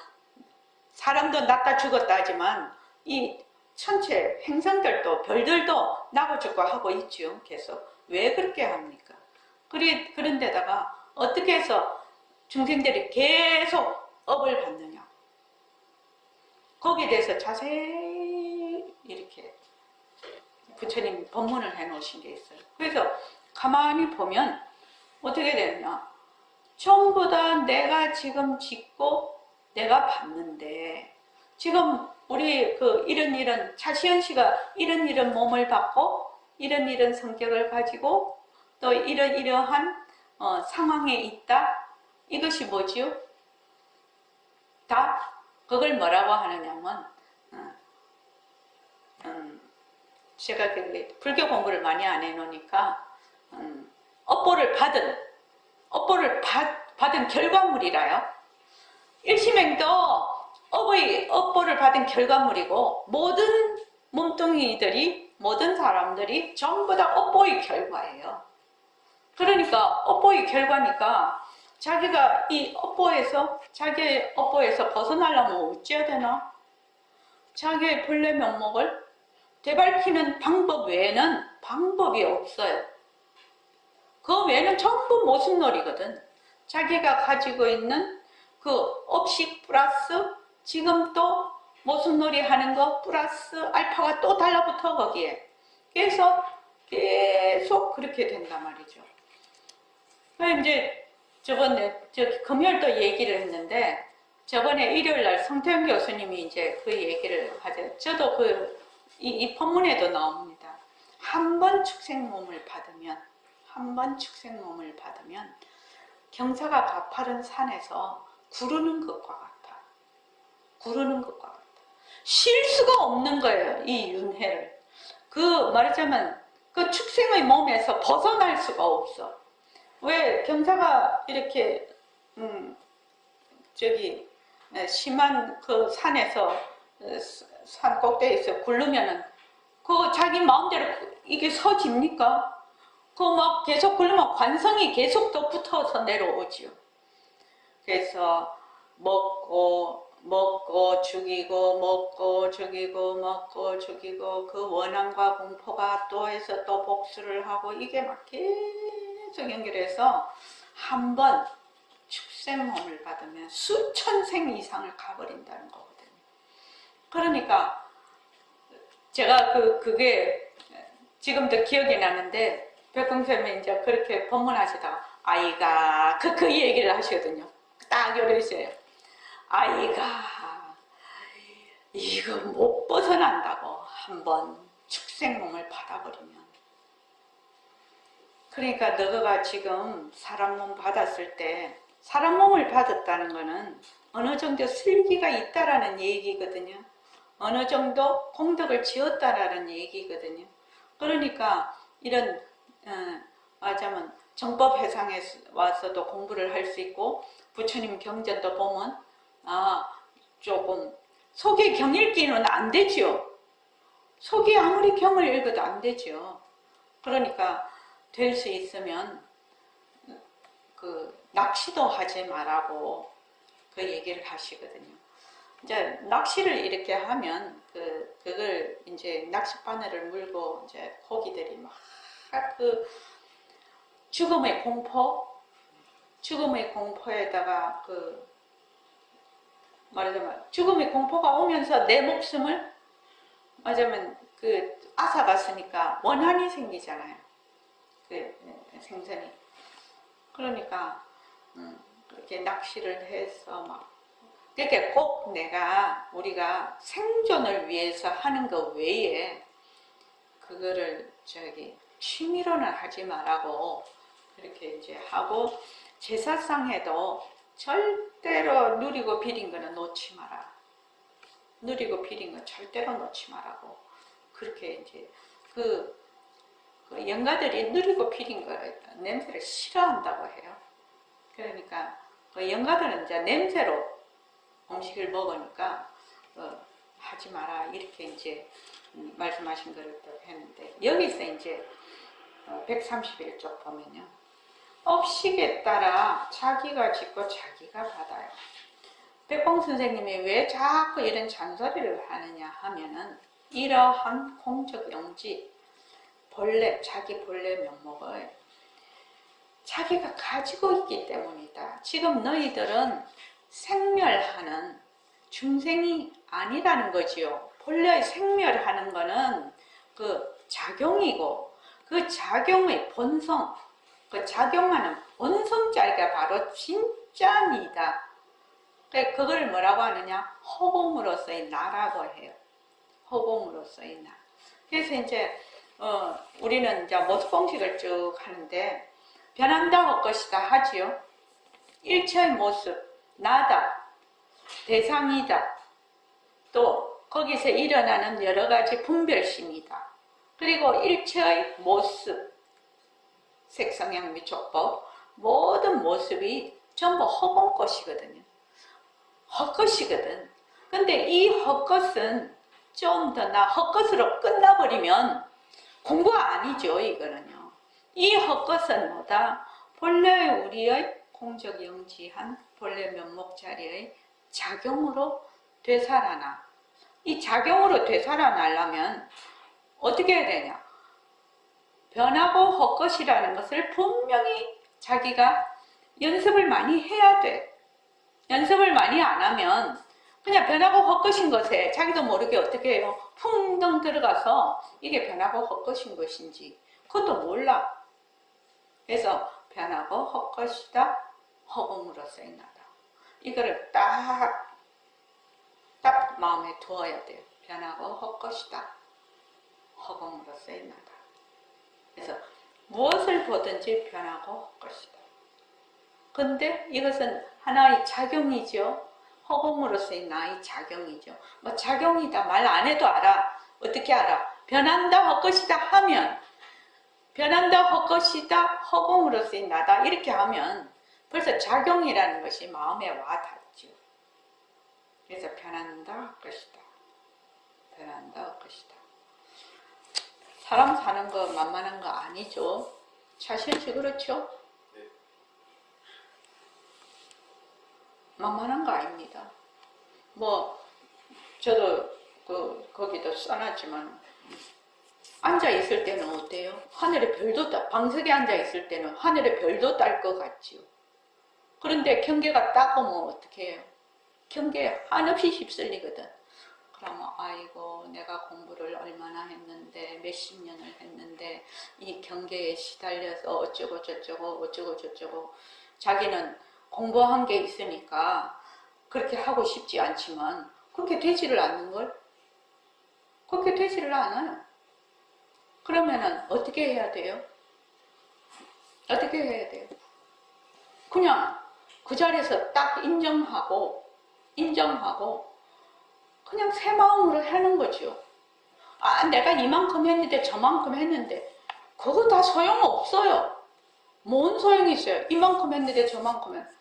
사람도 낳다 죽었다 하지만 이 천체 행성들도 별들도 나고 죽고 하고 있죠. 계속. 왜 그렇게 합니까? 그런 데다가 어떻게 해서 중생들이 계속 업을 받느냐. 거기에 대해서 자세히 이렇게 부처님 법문을 해놓으신 게 있어요. 그래서 가만히 보면 어떻게 되느냐. 전부 다 내가 지금 짓고 내가 받는데, 지금 우리 이런 차시연 씨가 이런 몸을 받고 이런 성격을 가지고 또 이러한 상황에 있다. 이것이 뭐지요? 다 그걸 뭐라고 하느냐면 제가 불교 공부를 많이 안 해놓으니까 업보를 받은 결과물이라요. 일심행도 업보를 받은 결과물이고, 모든 몸뚱이들이, 모든 사람들이 전부 다 업보의 결과예요. 그러니까 업보의 결과니까 자기가 자기의 업보에서 벗어나려면 어찌해야 되나? 자기의 본래 면목을 되밟히는 방법 외에는 방법이 없어요. 그 외에는 전부 모순놀이거든. 자기가 가지고 있는 그 업식 플러스 지금 또 모순놀이 하는 거 플러스 알파가 또 달라붙어 거기에. 그래서 계속 그렇게 된단 말이죠. 이제 저번에 금요일도 얘기를 했는데, 저번에 일요일날 성태영 교수님이 이제 그 얘기를 하죠. 저도 이 법문에도 나옵니다. 한 번 축생몸을 받으면 경사가 가파른 산에서 구르는 것과 같아. 쉴 수가 없는 거예요. 이 윤회를. 그 말하자면 그 축생의 몸에서 벗어날 수가 없어. 왜 경사가 이렇게 저기 심한 그 산에서 산 꼭대기에서 굴르면은 그 자기 마음대로 이게 서집니까? 그 막 계속 굴르면 관성이 계속 또 붙어서 내려오지요. 그래서 먹고 죽이고 먹고 죽이고 그 원한과 공포가 또 해서 또 복수를 하고 이게 막 계속 연결해서 한 번 축생몸을 받으면 수천 생 이상을 가버린다는 거거든요. 그러니까 제가 그게 지금도 기억이 나는데 백공쌤이 이제 그렇게 법문하시다가 아이가 그 얘기를 하시거든요. 딱 요랬어요. 아이가 이거 못 벗어난다고 한번 축생몸을 받아버리면. 그러니까 너가 지금 사람 몸 받았을 때 사람 몸을 받았다는 거는 어느 정도 슬기가 있다라는 얘기거든요. 어느 정도 공덕을 지었다라는 얘기거든요. 그러니까 이런 말하자면 정법회상에 와서도 공부를 할 수 있고 부처님 경전도 보면 조금 속에 경 읽기는 안 되죠. 속에 아무리 경을 읽어도 안 되죠. 그러니까 될 수 있으면 그 낚시도 하지 말라고 그 얘기를 하시거든요. 이제 낚시를 이렇게 하면 그걸 이제 낚싯바늘을 물고 이제 고기들이 막 그 죽음의 공포에다가 그 말하자면 죽음의 공포가 오면서 내 목숨을 말하자면 그 앗아갔으니까 원한이 생기잖아요. 그 생선이. 그러니까 그렇게 낚시를 해서 막 그렇게 꼭 우리가 생존을 위해서 하는 것 외에 그거를 취미로는 하지 말라고 그렇게 이제 하고 제사상에도 절대로 누리고 비린 거는 놓지 마라. 누리고 비린 거 절대로 놓지 말라고 그렇게 이제 그 영가들이 누리고 비린 거 냄새를 싫어한다고 해요. 그러니까 그 영가들은 이제 냄새로 음식을 먹으니까 하지 마라 이렇게 이제 말씀하신 거를 또 했는데 여기서 이제 131쪽 보면요. 업식에 따라 자기가 짓고 자기가 받아요. 백봉 선생님이 왜 자꾸 이런 잔소리를 하느냐 하면은 이러한 공적 영지 자기 본래 면목을 자기가 가지고 있기 때문이다. 지금 너희들은 생멸하는 중생이 아니라는 거지요. 본래 생멸하는 거는 그 작용이고 그 작용의 본성, 그 작용하는 본성자리가 바로 진짜니다. 그걸 뭐라고 하느냐? 허공으로서의 나라고 해요. 허공으로서의 나. 그래서 이제 우리는 이제 모습공식을 쭉 하는데 변한다 할 것이다 하지요. 일체의 모습, 나다, 대상이다. 또 거기서 일어나는 여러 가지 분별심이다. 그리고 일체의 모습, 색성향 미촉법 모든 모습이 전부 허공것이거든요. 헛것이거든. 근데 이 헛것은 좀 더 헛것으로 끝나버리면 공부가 아니죠. 이거는요. 이 헛것은 뭐다? 본래 우리의 공적영지한 본래 면목자리의 작용으로 되살아나. 이 작용으로 되살아나려면 어떻게 해야 되냐? 변하고 헛것이라는 것을 분명히 자기가 연습을 많이 해야 돼. 연습을 많이 안 하면 그냥 변하고 헛것인 것에 자기도 모르게 어떻게 해요? 풍덩 들어가서 이게 변하고 헛것인 것인지 그것도 몰라. 그래서 변하고 헛것이다. 허공으로서의 나다. 이거를 딱 마음에 두어야 돼요. 변하고 헛것이다. 허공으로서의 나다. 그래서 무엇을 보든지 변하고 헛것이다. 근데 이것은 하나의 작용이죠. 허공으로서의 나의 작용이죠. 뭐 작용이다 말 안 해도 알아. 어떻게 알아? 변한다 헛것이다 하면, 변한다 헛것이다 허공으로서의 나다 이렇게 하면 벌써 작용이라는 것이 마음에 와 닿죠. 그래서 변한다 헛것이다, 변한다 헛것이다. 사람 사는 거 만만한 거 아니죠. 자신이 그렇죠? 만만한 거 아닙니다. 뭐 저도 거기도 써놨지만 앉아 있을 때는 어때요? 하늘에 별도 방석에 앉아 있을 때는 하늘에 별도 딸 것 같지요. 그런데 경계가 딱 오면 어떻게 해요? 경계에 한없이 휩쓸리거든. 그러면 아이고 내가 공부를 얼마나 했는데 몇십 년을 했는데 이 경계에 시달려서 어쩌고 저쩌고 자기는 공부한 게 있으니까 그렇게 하고 싶지 않지만 그렇게 되지를 않는걸? 그렇게 되지를 않아요. 그러면은 어떻게 해야 돼요? 어떻게 해야 돼요? 그냥 그 자리에서 딱 인정하고 그냥 새 마음으로 하는 거죠. 아, 내가 이만큼 했는데 저만큼 했는데 그거 다 소용없어요. 뭔 소용이 있어요? 이만큼 했는데 저만큼 했는데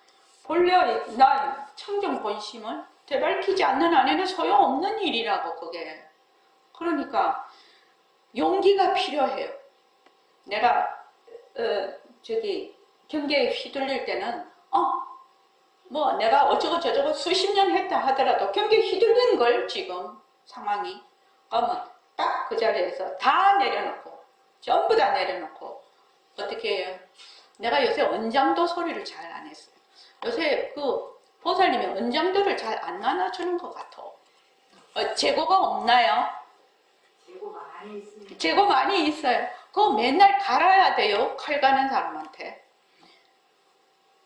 본래 나 청정 본심을 되밟히지 않는 한에는 소용없는 일이라고 그게. 그러니까 용기가 필요해요. 내가 경계에 휘둘릴 때는 뭐 내가 어쩌고 저쩌고 수십 년 했다 하더라도 경계에 휘둘리는 걸 지금 상황이. 그러면 딱 그 자리에서 다 내려놓고 전부 다 내려놓고 어떻게 해요? 내가 요새 언장도 소리를 잘 안 했어요. 요새 그 보살님이 언장도를 잘 안 나눠주는 것 같아. 재고가 없나요? 재고 많이 있습니다. 재고 많이 있어요. 그거 맨날 갈아야 돼요. 칼 가는 사람한테.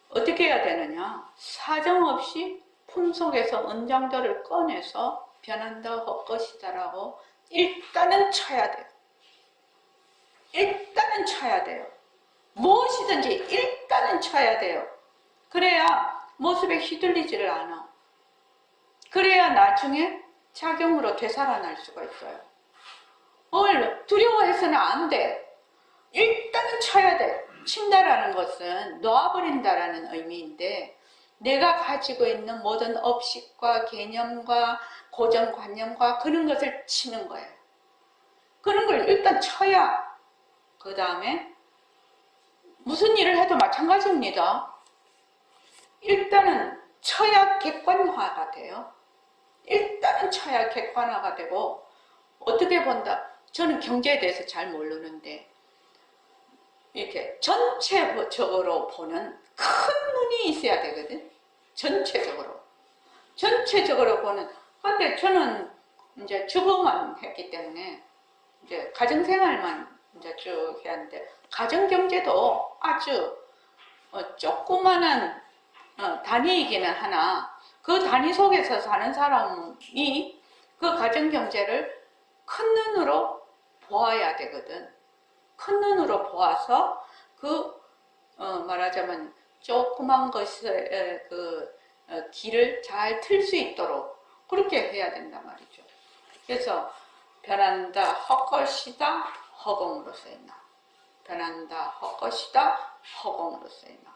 어떻게 해야 되느냐? 사정없이 품속에서 언장도를 꺼내서 변한다 헛것이다라고 일단은 쳐야 돼요. 일단은 쳐야 돼요. 무엇이든지 일단은 쳐야 돼요. 그래야 모습에 휘둘리지를 않아. 그래야 나중에 작용으로 되살아날 수가 있어요. 두려워해서는 안 돼. 일단은 쳐야 돼. 친다라는 것은 놓아버린다라는 의미인데 내가 가지고 있는 모든 업식과 개념과 고정관념과 그런 것을 치는 거예요. 그런 걸 일단 쳐야 그 다음에 무슨 일을 해도 마찬가지입니다. 일단은 쳐야 객관화가 돼요. 일단은 쳐야 객관화가 되고 어떻게 본다? 저는 경제에 대해서 잘 모르는데 이렇게 전체적으로 보는 큰 눈이 있어야 되거든. 전체적으로 보는. 근데 저는 이제 주부만 했기 때문에 이제 가정생활만 이제 쭉 했는데 가정경제도 아주 조그마한 단위이기는 하나 그 단위 속에서 사는 사람이 그 가정경제를 큰 눈으로 보아야 되거든. 큰 눈으로 보아서 말하자면 조그만 것의 길을 잘 틀 수 있도록 그렇게 해야 된단 말이죠. 그래서 변한다 헛것이다 허공으로서의 나. 변한다 헛것이다 허공으로서의 나.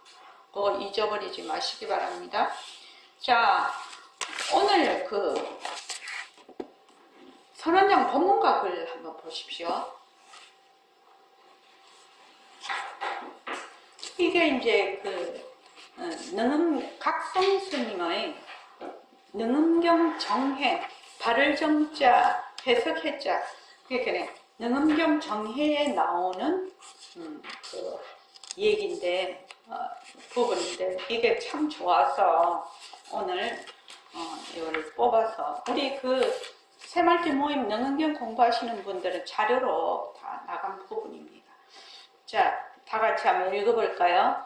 그거 잊어버리지 마시기 바랍니다. 자, 오늘 선원장 법문가 글 한번 보십시오. 이게 이제 각성 스님의 능음경 정해, 발을 정자, 해석 해자, 그러니까 능음경 정해에 나오는 얘기인데, 부분인데, 이게 참 좋아서 오늘 이거를 뽑아서, 우리 새말띠 모임 능음경 공부하시는 분들은 자료로 다 나간 부분입니다. 자, 다 같이 한번 읽어볼까요?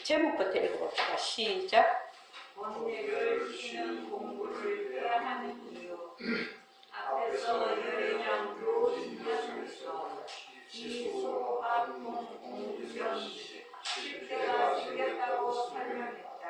제목부터 읽어봅시다. 시작. 원리를 쉬는 공부를 해야 하는 이유. 앞에서 열애장도 진전에서 이소합공공견 10대가 생겼다고 설명했다.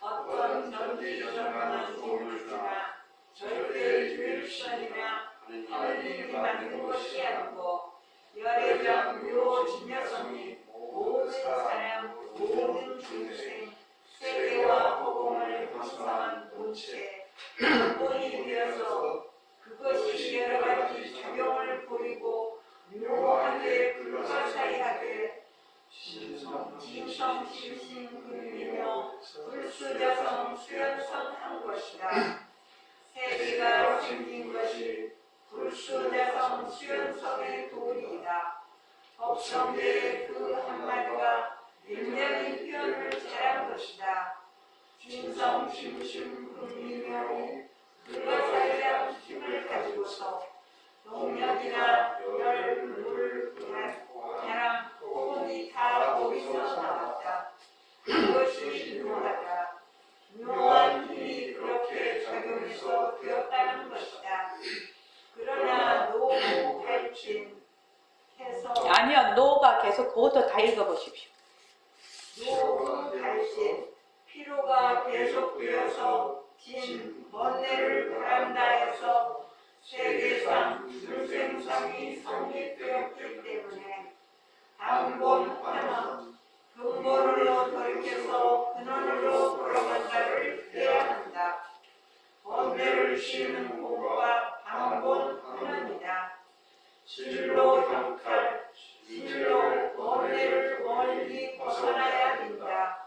어떤 전지전능한 도움을 주나 절대 유일선이나 하느님이 만든 것이 아니고 열애장 묘 진여성이 모든 사람 모든 중생 세계와 허공을 형성한 본체 본이 되어서 그것이 여러 가지 작용을 보이고 묘하게 불가사의하게 진성 실신 근미며 불수자성 수연성한 것이다. 세계가 생긴 것이 불수자성 수연성의 도리이다. 법성계의 그 한마디가 굉장히 표현을 잘한 것이다. 진성 심심 근미명이 불가사의한 힘을 가지고서 동력이나 열, 물, 바람, 호흡이 다 거기서 나왔다. 그것이 묘하다. 묘한 힘이 그렇게 작용해서 되었다는 것이다. 그러나 노무 발진 해서 아니요, 노가 계속 그것도 다 읽어보십시오. 노무 발진 피로가 계속되어서 진 번뇌를 바란다 해서 세계상 불생상이 성립되었기 때문에 당본 환원 근본으로 돌이켜서 근원으로 돌아간다를 해야 한다. 번뇌를 씌우는 공과 당본 환원이다. 진로 형탈, 진로 번뇌를 멀리 벗어나야 한다.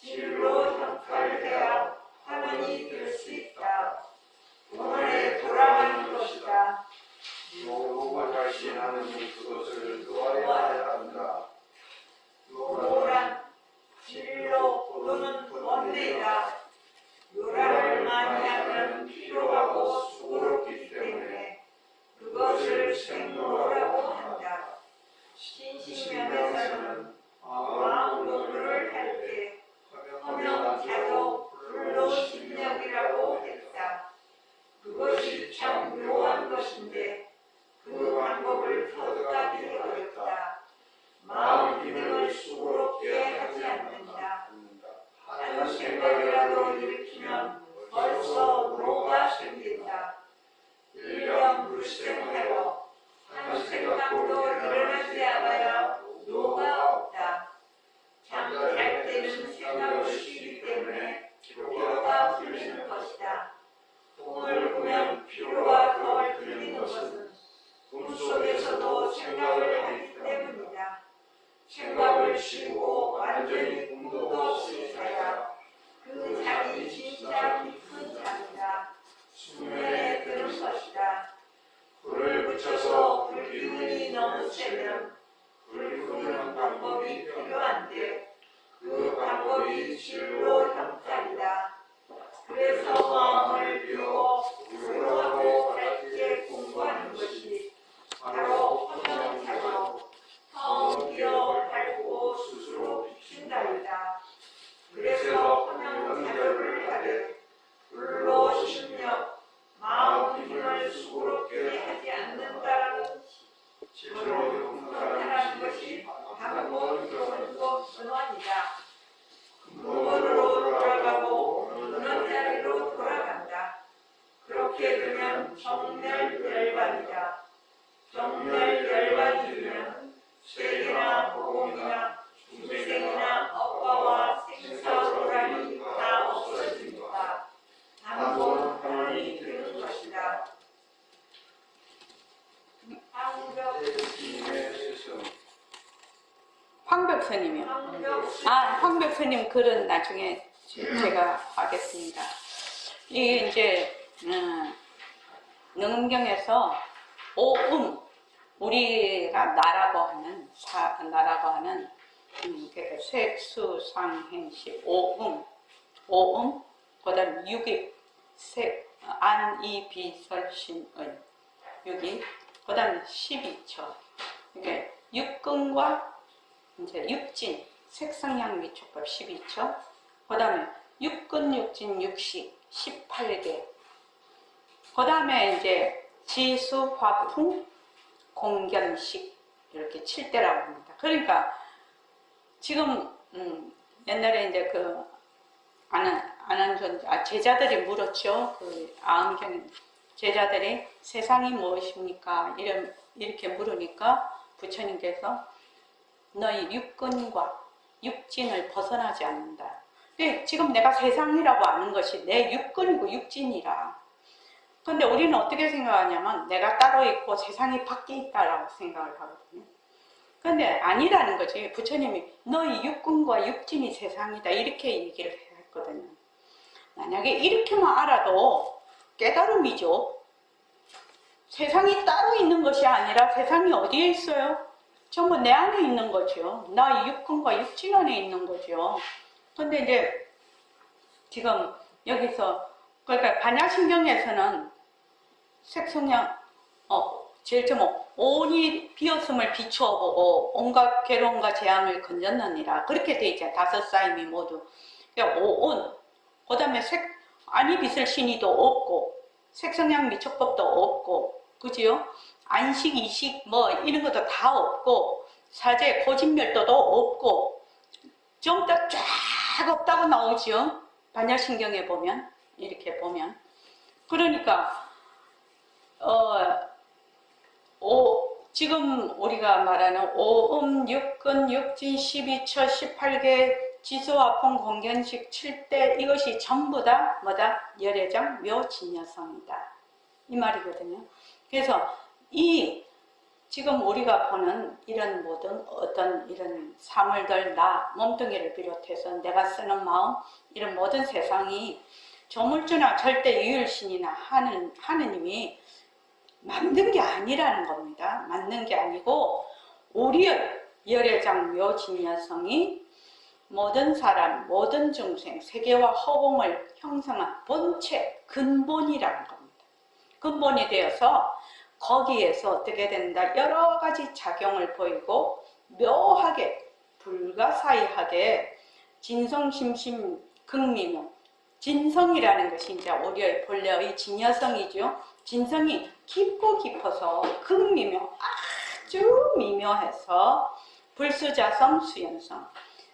진로 형탈해야 환원이 될 수 있다. 원에 돌아가는 것이다. 노가 발신하는 그것을 놓아야 한다. 노란 진로 또는 번뇌이다. 요란을 많이 하면 피로하고 수고롭기 때문에 그것을 생로라고 한다. 신신명에서는 마음 공부를 할 때 허명자도 불로신력이라고 했다. 그것이 참 묘한 것인데 그 방법을 표현하기 어렵다. 마음 기능을 수고롭게 하지 않는다. 한 생각이라도 일으키면 벌써 노가 생긴다. 일명 불생하여 한 생각도 일어나지 않아야 노가 없다. 잠잘 때는 생각을 쉬기 때문에 피로가 풀리는 것이다. 꿈을 꾸면 피로가 덜 풀리는 것은 꿈속에서도 생각을 하기 때문이다. 생각을 쉬고 완전히 꿈도 없이 자야 그 잠이 진짜 깊은 잠이다. 수면에 드는 것이다. 불을 붙여서 불기운이 너무 세면 불 끄는 방법이 필요한데 그 방법이 진로 형탈이다. 그래서 마음을 비우고 수로하고 밝게 공부하는 것이 바로 허명자로 텅 비어 밝고 스스로 비춘다이다. 그래서 허명자료를 하되 불로 심력 마음 힘을 수고롭게 하지 않는다라는 진로 형탈하는 것이 방본 교훈도 근원이다. 근본으로 돌아가고 근원 자리로 돌아간다. 그렇게 되면 정멸열반이다. 정멸열반이면 세계나 호공이나 중생이나 업과와 생사로란이 다 없어집니다. 단본 환원이 되는 것이다. 황벽 스님이요. 황벽 스님 글은 나중에 제가 하겠습니다. 이게 이제 능음경에서 오음, 우리가 나라고 하는 쇠수상행시 오음, 그다음 육입, 안이비설신은 육입, 그다음 12처. 이게 육근과 이제 육진, 색상양 미촉법 12처. 그다음에 육근, 육진, 육식 18개. 그다음에 이제 지수, 화풍, 공견식 이렇게 7대라고 합니다. 그러니까 지금 옛날에 이제 그 아는 존재, 제자들이 물었죠. 그 아음경 제자들이 세상이 무엇입니까? 이렇게 물으니까 부처님께서 너희 육근과 육진을 벗어나지 않는다. 근데 지금 내가 세상이라고 아는 것이 내 육근이고 육진이라. 근데 우리는 어떻게 생각하냐면 내가 따로 있고 세상이 밖에 있다라고 생각을 하거든요. 근데 아니라는 거지. 부처님이 너희 육근과 육진이 세상이다 이렇게 얘기를 했거든요. 만약에 이렇게만 알아도 깨달음이죠. 세상이 따로 있는 것이 아니라 세상이 어디에 있어요? 전부 내 안에 있는 거죠. 나 육근과 육진 안에 있는 거죠. 근데 이제 지금 여기서 그러니까 반야신경에서는 색성량 제일 처음 온이 비었음을 비추어 보고 온갖 괴로움과 재앙을 건졌느니라 그렇게 돼 있잖아요. 다섯 사임이 모두. 그러니까 온, 그 다음에 아니 빛을 신이도 없고 색성량 미촉법도 없고 그지요? 안식, 이식 뭐 이런 것도 다 없고 사제, 고진멸도도 없고 좀 더 쫙 없다고 나오죠. 반야신경에 보면 이렇게 보면 그러니까 지금 우리가 말하는 오음, 육근, 육진, 12처, 18개, 지수화풍, 공견식, 7대 이것이 전부 다 뭐다? 열애장, 묘진여성이다. 이 말이거든요. 그래서 지금 우리가 보는 이런 모든 어떤 이런 사물들, 나, 몸뚱이를 비롯해서 내가 쓰는 마음, 이런 모든 세상이 조물주나 절대 유일신이나 하느님이 만든 게 아니라는 겁니다. 만든 게 아니고 우리의 열애장 묘진여성이 모든 사람, 모든 중생, 세계와 허공을 형성한 본체, 근본이라는 겁니다. 근본이 되어서 거기에서 어떻게 된다? 여러 가지 작용을 보이고 묘하게, 불가사의하게 진성심심 극미묘 진성이라는 것이 이제 우리의 본래의 진여성이죠. 진성이 깊고 깊어서 극미묘, 아주 미묘해서 불수자성, 수연성.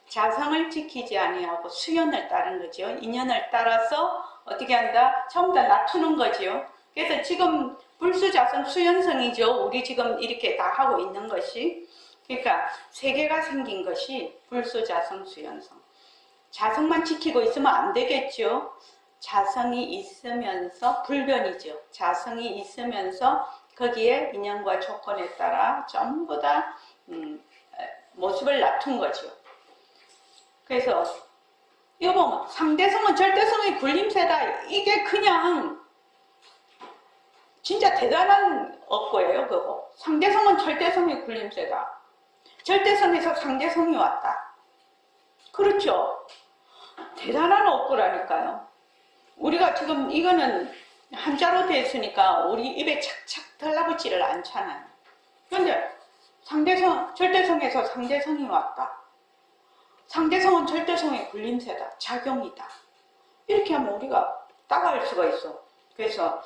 자성을 지키지 아니하고 수연을 따른 거죠. 인연을 따라서 어떻게 한다? 전부 다 낮추는 거죠. 그래서 지금 불수자성, 수연성이죠. 우리 지금 이렇게 다 하고 있는 것이. 그러니까 세계가 생긴 것이 불수자성, 수연성. 자성만 지키고 있으면 안 되겠죠. 자성이 있으면서 불변이죠. 자성이 있으면서 거기에 인연과 조건에 따라 전부 다 모습을 낮춘 거죠. 그래서 이거 보면 상대성은 절대성의 굴림세다. 이게 그냥 진짜 대단한 어구예요. 그거. 상대성은 절대성의 굴림세다. 절대성에서 상대성이 왔다. 그렇죠. 대단한 어구라니까요. 우리가 지금 이거는 한자로 되어 있으니까 우리 입에 착착 달라붙지를 않잖아요. 그런데 절대성에서 상대성이 왔다. 상대성은 절대성의 굴림세다. 작용이다. 이렇게 하면 우리가 따라할 수가 있어. 그래서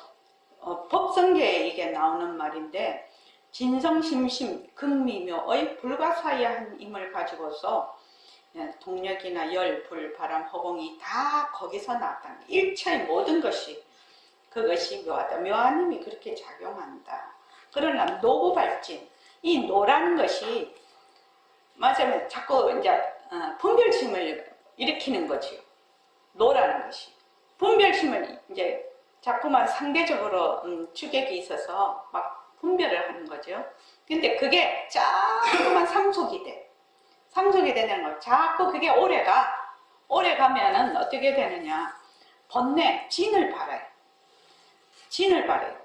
법성계에 이게 나오는 말인데 진성심심 극미묘의 불가사의한 힘을 가지고서 동력이나 열, 불, 바람, 허공이 다 거기서 나타나. 일체의 모든 것이 그것이 묘하다. 묘한 힘이 그렇게 작용한다. 그러나 노구발진, 이 노라는 것이 맞으면 자꾸 이제 분별심을 일으키는 거지요. 노라는 것이 분별심을 이제 자꾸만 상대적으로 주객이 있어서 막 분별을 하는 거죠. 근데 그게 자꾸만 상속이 돼. 상속이 되는 거. 자꾸 그게 오래 가면은 어떻게 되느냐. 번뇌, 진을 발해요. 진을 발해요.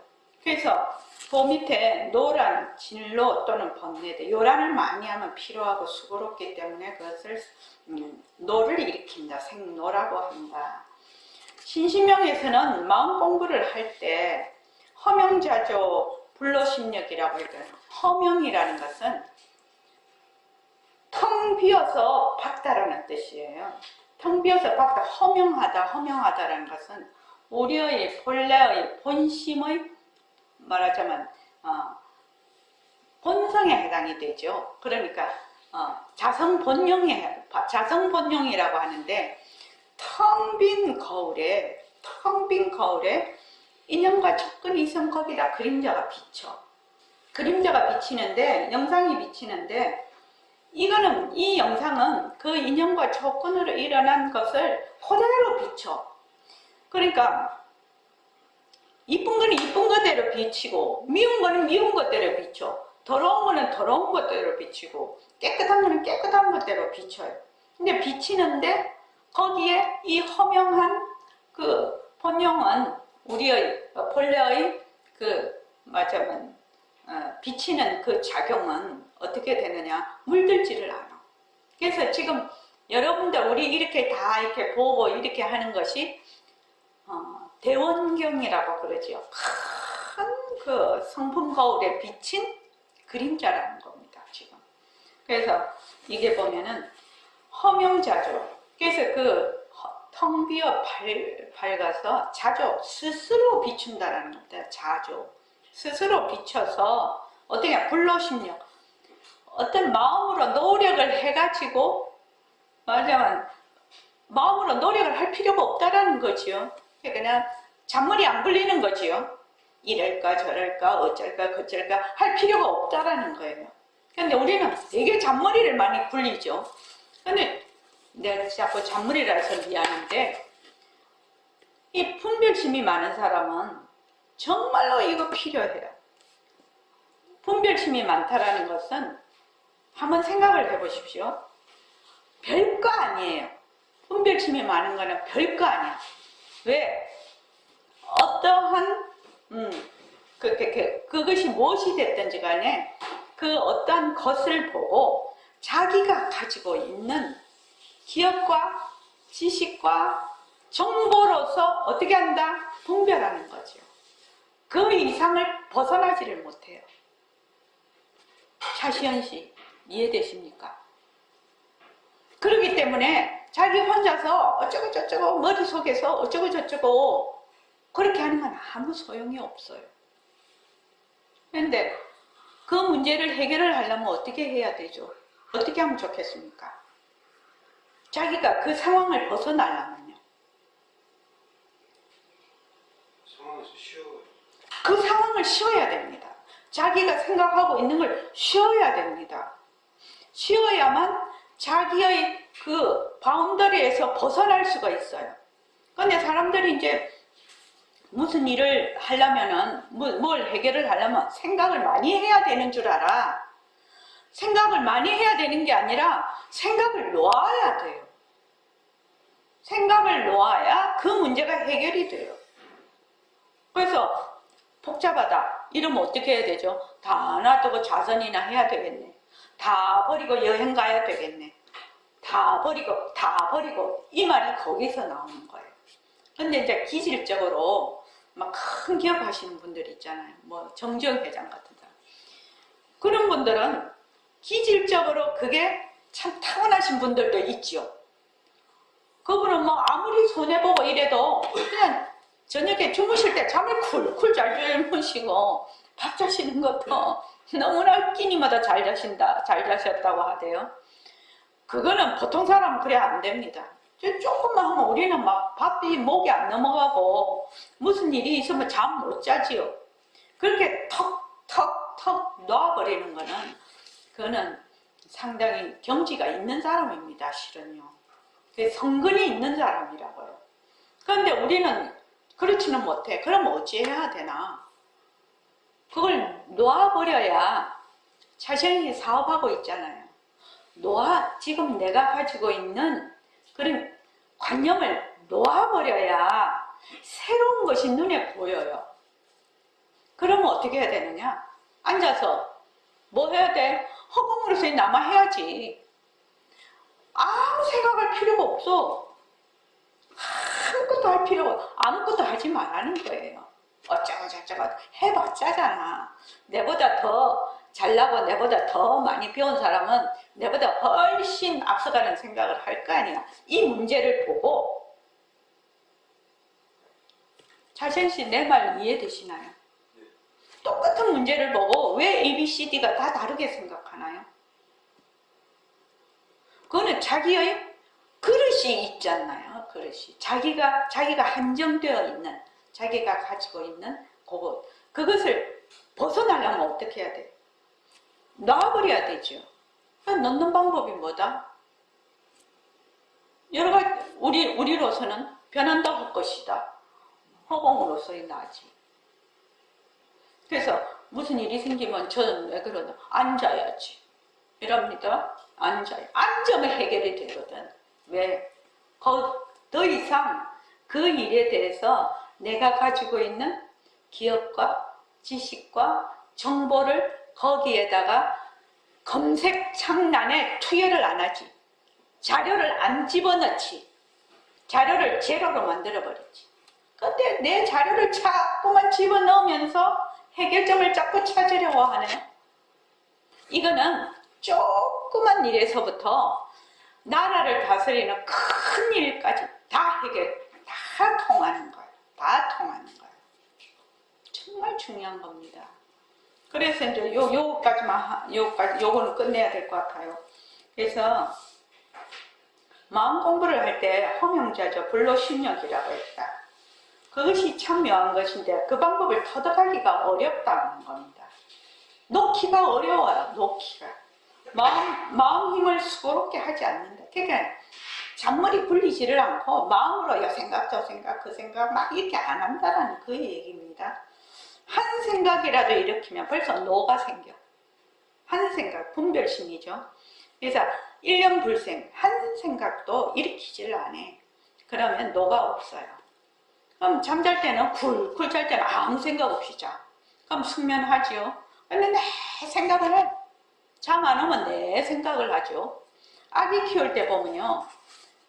그래서 그 밑에 노란 진로 또는 번뇌대. 요란을 많이 하면 피로하고 수고롭기 때문에 그것을 노를 일으킨다. 생노라고 한다. 신심명에서는 마음 공부를 할 때 허명자조 불로심력이라고 해요. 허명이라는 것은 텅 비어서 박다라는 뜻이에요. 텅 비어서 박다, 허명하다라는 것은 우리의 본래의 본심의 말하자면 본성에 해당이 되죠. 그러니까 자성본용이라고 하는데 텅 텅 빈 거울에 인형과 접근이 있으면 거기다 그림자가 비쳐. 그림자가 비치는데, 영상이 비치는데, 이 영상은 그 인형과 접근으로 일어난 것을 그대로 비쳐. 그러니까 이쁜 거는 이쁜 거대로 비치고, 미운 거는 미운 것대로 비쳐. 더러운 거는 더러운 것대로 비치고, 깨끗한 거는 깨끗한 것대로 비쳐요. 근데 비치는데 거기에 이 허명한 그 본영은 우리의 본래의 그 말하자면 비치는 그 작용은 어떻게 되느냐, 물들지를 않아. 그래서 지금 여러분들 우리 이렇게 다 이렇게 보고 이렇게 하는 것이 대원경이라고 그러지요. 큰 그 성품 거울에 비친 그림자라는 겁니다, 지금. 그래서 이게 보면은 허명자조. 그래서 그 텅 비어 밝아서 자조, 스스로 비춘다라는 겁니다. 자조. 스스로 비춰서 어떻게 불로심력. 어떤 마음으로 노력을 해가지고 말하자면 마음으로 노력을 할 필요가 없다라는 거지요. 그냥 잔머리 안 굴리는 거지요. 이럴까 저럴까 어쩔까 그쩔까 할 필요가 없다라는 거예요. 근데 우리는 되게 잔머리를 많이 굴리죠. 근데 내가 자꾸 잔머리라 해서 미안한데 이 분별심이 많은 사람은 정말로 이거 필요해요. 분별심이 많다라는 것은 한번 생각을 해보십시오. 별거 아니에요. 분별심이 많은 거는 별거 아니야. 왜? 어떠한 그것이 무엇이 됐든지 간에 그 어떠한 것을 보고 자기가 가지고 있는 기억과 지식과 정보로서 어떻게 한다? 분별하는 거죠. 그 이상을 벗어나지를 못해요. 차시연 씨, 이해되십니까? 그렇기 때문에 자기 혼자서 어쩌고 저쩌고 머릿속에서 어쩌고 저쩌고 그렇게 하는 건 아무 소용이 없어요. 그런데 그 문제를 해결을 하려면 어떻게 해야 되죠? 어떻게 하면 좋겠습니까? 자기가 그 상황을 벗어나려면요. 상황에서 쉬어요. 그 상황을 쉬어야 됩니다. 자기가 생각하고 있는 걸 쉬어야 됩니다. 쉬어야만 자기의 그 바운더리에서 벗어날 수가 있어요. 그런데 사람들이 이제 무슨 일을 하려면은 뭘 해결을 하려면 생각을 많이 해야 되는 줄 알아. 생각을 많이 해야 되는 게 아니라 생각을 놓아야 돼요. 생각을 놓아야 그 문제가 해결이 돼요. 그래서 복잡하다 이러면 어떻게 해야 되죠? 다 놔두고 자선이나 해야 되겠네. 다 버리고 여행 가야 되겠네. 다 버리고 이 말이 거기서 나오는 거예요. 근데 이제 기질적으로 막 큰 기업 하시는 분들 있잖아요. 뭐 정주영 회장 같은 사람. 그런 분들은 기질적으로 그게 참 타고나신 분들도 있죠. 그분은 뭐 아무리 손해보고 이래도 그냥 저녁에 주무실 때 잠을 쿨쿨 잘 주무시고 밥 자시는 것도 너무나 끼니마다 잘 자셨다고 하대요. 그거는 보통 사람은 그래 안 됩니다. 조금만 하면 우리는 막 밥이 목이 안 넘어가고 무슨 일이 있으면 잠 못 자지요. 그렇게 턱 놔버리는 거는 그거는 상당히 경지가 있는 사람입니다. 실은요. 성근이 있는 사람이라고요. 그런데 우리는 그렇지는 못해. 그럼 어찌해야 되나? 그걸 놓아버려야 자신이 사업하고 있잖아요. 지금 내가 가지고 있는 그런 관념을 놓아버려야 새로운 것이 눈에 보여요. 그러면 어떻게 해야 되느냐? 앉아서 뭐 해야 돼? 허공으로서 남아 해야지. 아무 생각할 필요가 없어. 아무것도 할 필요가 아무것도 하지 말라는 거예요. 어쩌고 저쩌고 해봤자잖아. 내보다 더 잘나고 내보다 더 많이 배운 사람은 내보다 훨씬 앞서가는 생각을 할 거 아니야. 이 문제를 보고 자신씨 내 말 이해되시나요? 네. 똑같은 문제를 보고 왜 A, B, C, D가 다 다르게 생각하나요? 그거는 자기의 그릇이 있잖아요. 그릇이 자기가 한정되어 있는, 자기가 가지고 있는 그것을 벗어나려면 어떻게 해야 돼? 놔버려야 되죠. 넣는 방법이 뭐다? 여러 가지, 우리로서는 변한다 할 것이다. 허공으로서의 나지. 그래서 무슨 일이 생기면 저는 왜 그러나? 앉아야지. 이럽니다. 앉아요. 앉으면 해결이 되거든. 왜? 더 이상 그 일에 대해서 내가 가지고 있는 기억과 지식과 정보를 거기에다가 검색창란에 투여를 안 하지. 자료를 안 집어넣지. 자료를 제로로 만들어버리지. 근데 내 자료를 자꾸만 집어넣으면서 해결점을 자꾸 찾으려고 하네요. 이거는 조그만 일에서부터 나라를 다스리는 큰 일까지 다 통하는 거예요. 다 통하는 거예요. 정말 중요한 겁니다. 그래서 이제 요거는 끝내야 될 것 같아요. 그래서 마음 공부를 할 때 허명자조 불로심력이라고 했다. 그것이 참 묘한 것인데 그 방법을 터득하기가 어렵다는 겁니다. 놓기가 어려워요. 놓기가. 마음 힘을 수고롭게 하지 않는다. 그러니까 잔머리 굴리지를 않고 마음으로 요 생각 저 생각 그 생각 막 이렇게 안 한다라는 그 얘기입니다. 한 생각이라도 일으키면 벌써 노가 생겨. 한 생각, 분별심이죠. 그래서 일념불생, 한 생각도 일으키지를 않아. 그러면 노가 없어요. 그럼 잠잘 때는 쿨 잘 때는 아무 생각 없이 자. 그럼 숙면하죠. 근데 내 생각을 해. 잠 안 오면 내 생각을 하죠. 아기 키울 때 보면요.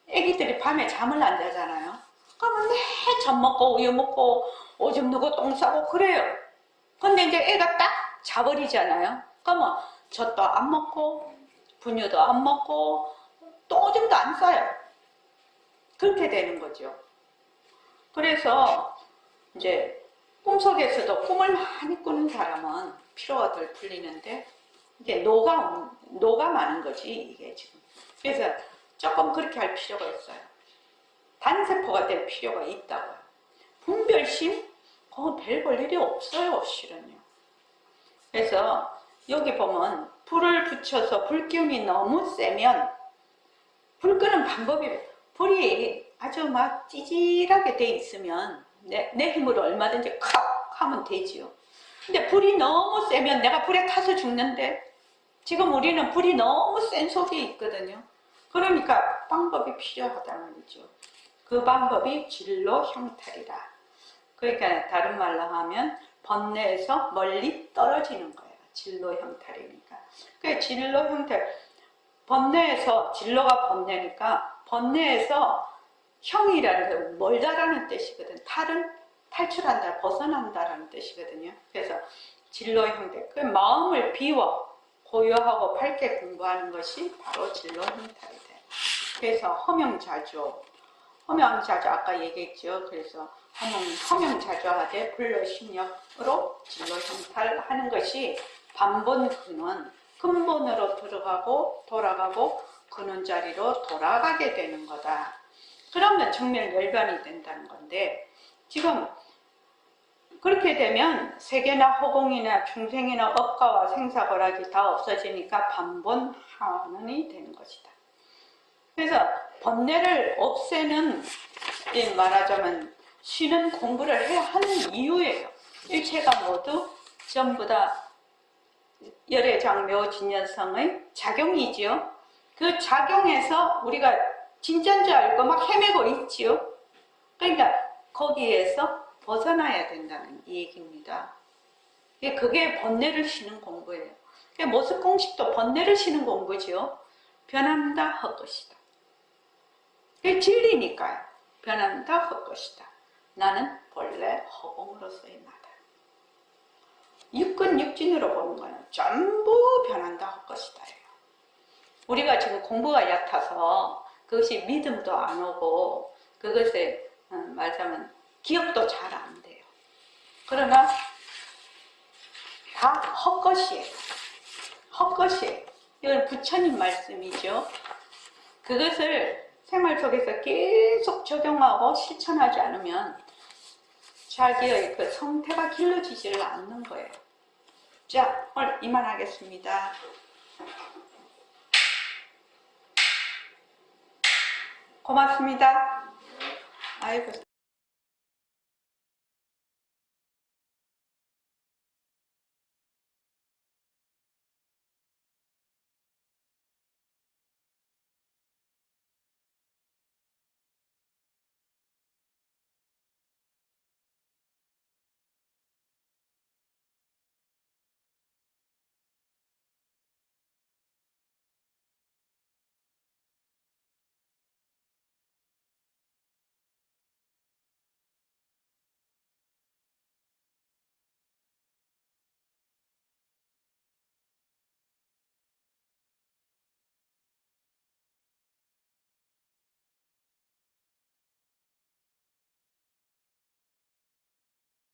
애기들이 밤에 잠을 안 자잖아요. 그러면 내 젖 먹고 우유 먹고 오줌 누고 똥 싸고 그래요. 근데 이제 애가 딱 자버리잖아요. 그러면 젖도 안 먹고 분유도 안 먹고 또 오줌도 안 싸요. 그렇게 되는 거죠. 그래서 이제 꿈속에서도 꿈을 많이 꾸는 사람은 피로가 덜 풀리는데 이게 노가 많은 거지 이게 지금. 그래서 조금 그렇게 할 필요가 있어요. 단세포가 될 필요가 있다고요. 분별심? 그건 별 볼 일이 없어요, 실은요. 그래서 여기 보면 불을 붙여서 불기운이 너무 세면 불 끄는 방법이 불이 아주 막 찌질하게 돼 있으면 내 힘으로 얼마든지 칵 하면 되지요. 근데 불이 너무 세면 내가 불에 타서 죽는데 지금 우리는 불이 너무 센 속에 있거든요. 그러니까 방법이 필요하다는 말이죠. 그 방법이 진로 형탈이다. 그러니까 다른 말로 하면 번뇌에서 멀리 떨어지는 거예요. 진로 형탈이니까. 그 진로 형탈, 번뇌에서 진로가 번뇌니까 번뇌에서 형이라는 게 멀다라는 뜻이거든. 탈은 탈출한다, 벗어난다라는 뜻이거든요. 그래서 진로 형탈, 그 마음을 비워 고요하고 밝게 공부하는 것이 바로 진로 형탈이다. 그래서 허명자조 아까 얘기했죠. 그래서 허명자조하되 불로심력으로 진로 형탈하는 것이 반본 근본으로 들어가고 돌아가고 근원 자리로 돌아가게 되는 거다. 그러면 정멸멸변이 된다는 건데 지금 그렇게 되면 세계나 허공이나 중생이나 업가와 생사거락이 다 없어지니까 반본하원이 되는 것이다. 그래서 번뇌를 없애는, 말하자면 쉬는 공부를 해야 하는 이유예요. 일체가 모두 전부 다 열애장묘진연성의 작용이지요. 그 작용에서 우리가 진짜인 줄 알고 막 헤매고 있지요. 그러니까 거기에서 벗어나야 된다는 얘기입니다. 그게 번뇌를 쉬는 공부예요. 모습공식도 번뇌를 쉬는 공부지요. 변한다 할 것이다. 그게 진리니까요. 변한다 할 것이다. 나는 본래 허공으로서의 나다. 육근 육진으로 보는 거는 전부 변한다 할 것이다. 우리가 지금 공부가 얕아서 그것이 믿음도 안 오고 그것에 말하자면 기억도 잘 안 돼요. 그러나 다 헛것이에요. 헛것이에요. 이건 부처님 말씀이죠. 그것을 생활 속에서 계속 적용하고 실천하지 않으면 자기의 그 성태가 길러지지를 않는 거예요. 자, 오늘 이만하겠습니다. 고맙습니다. 아이고.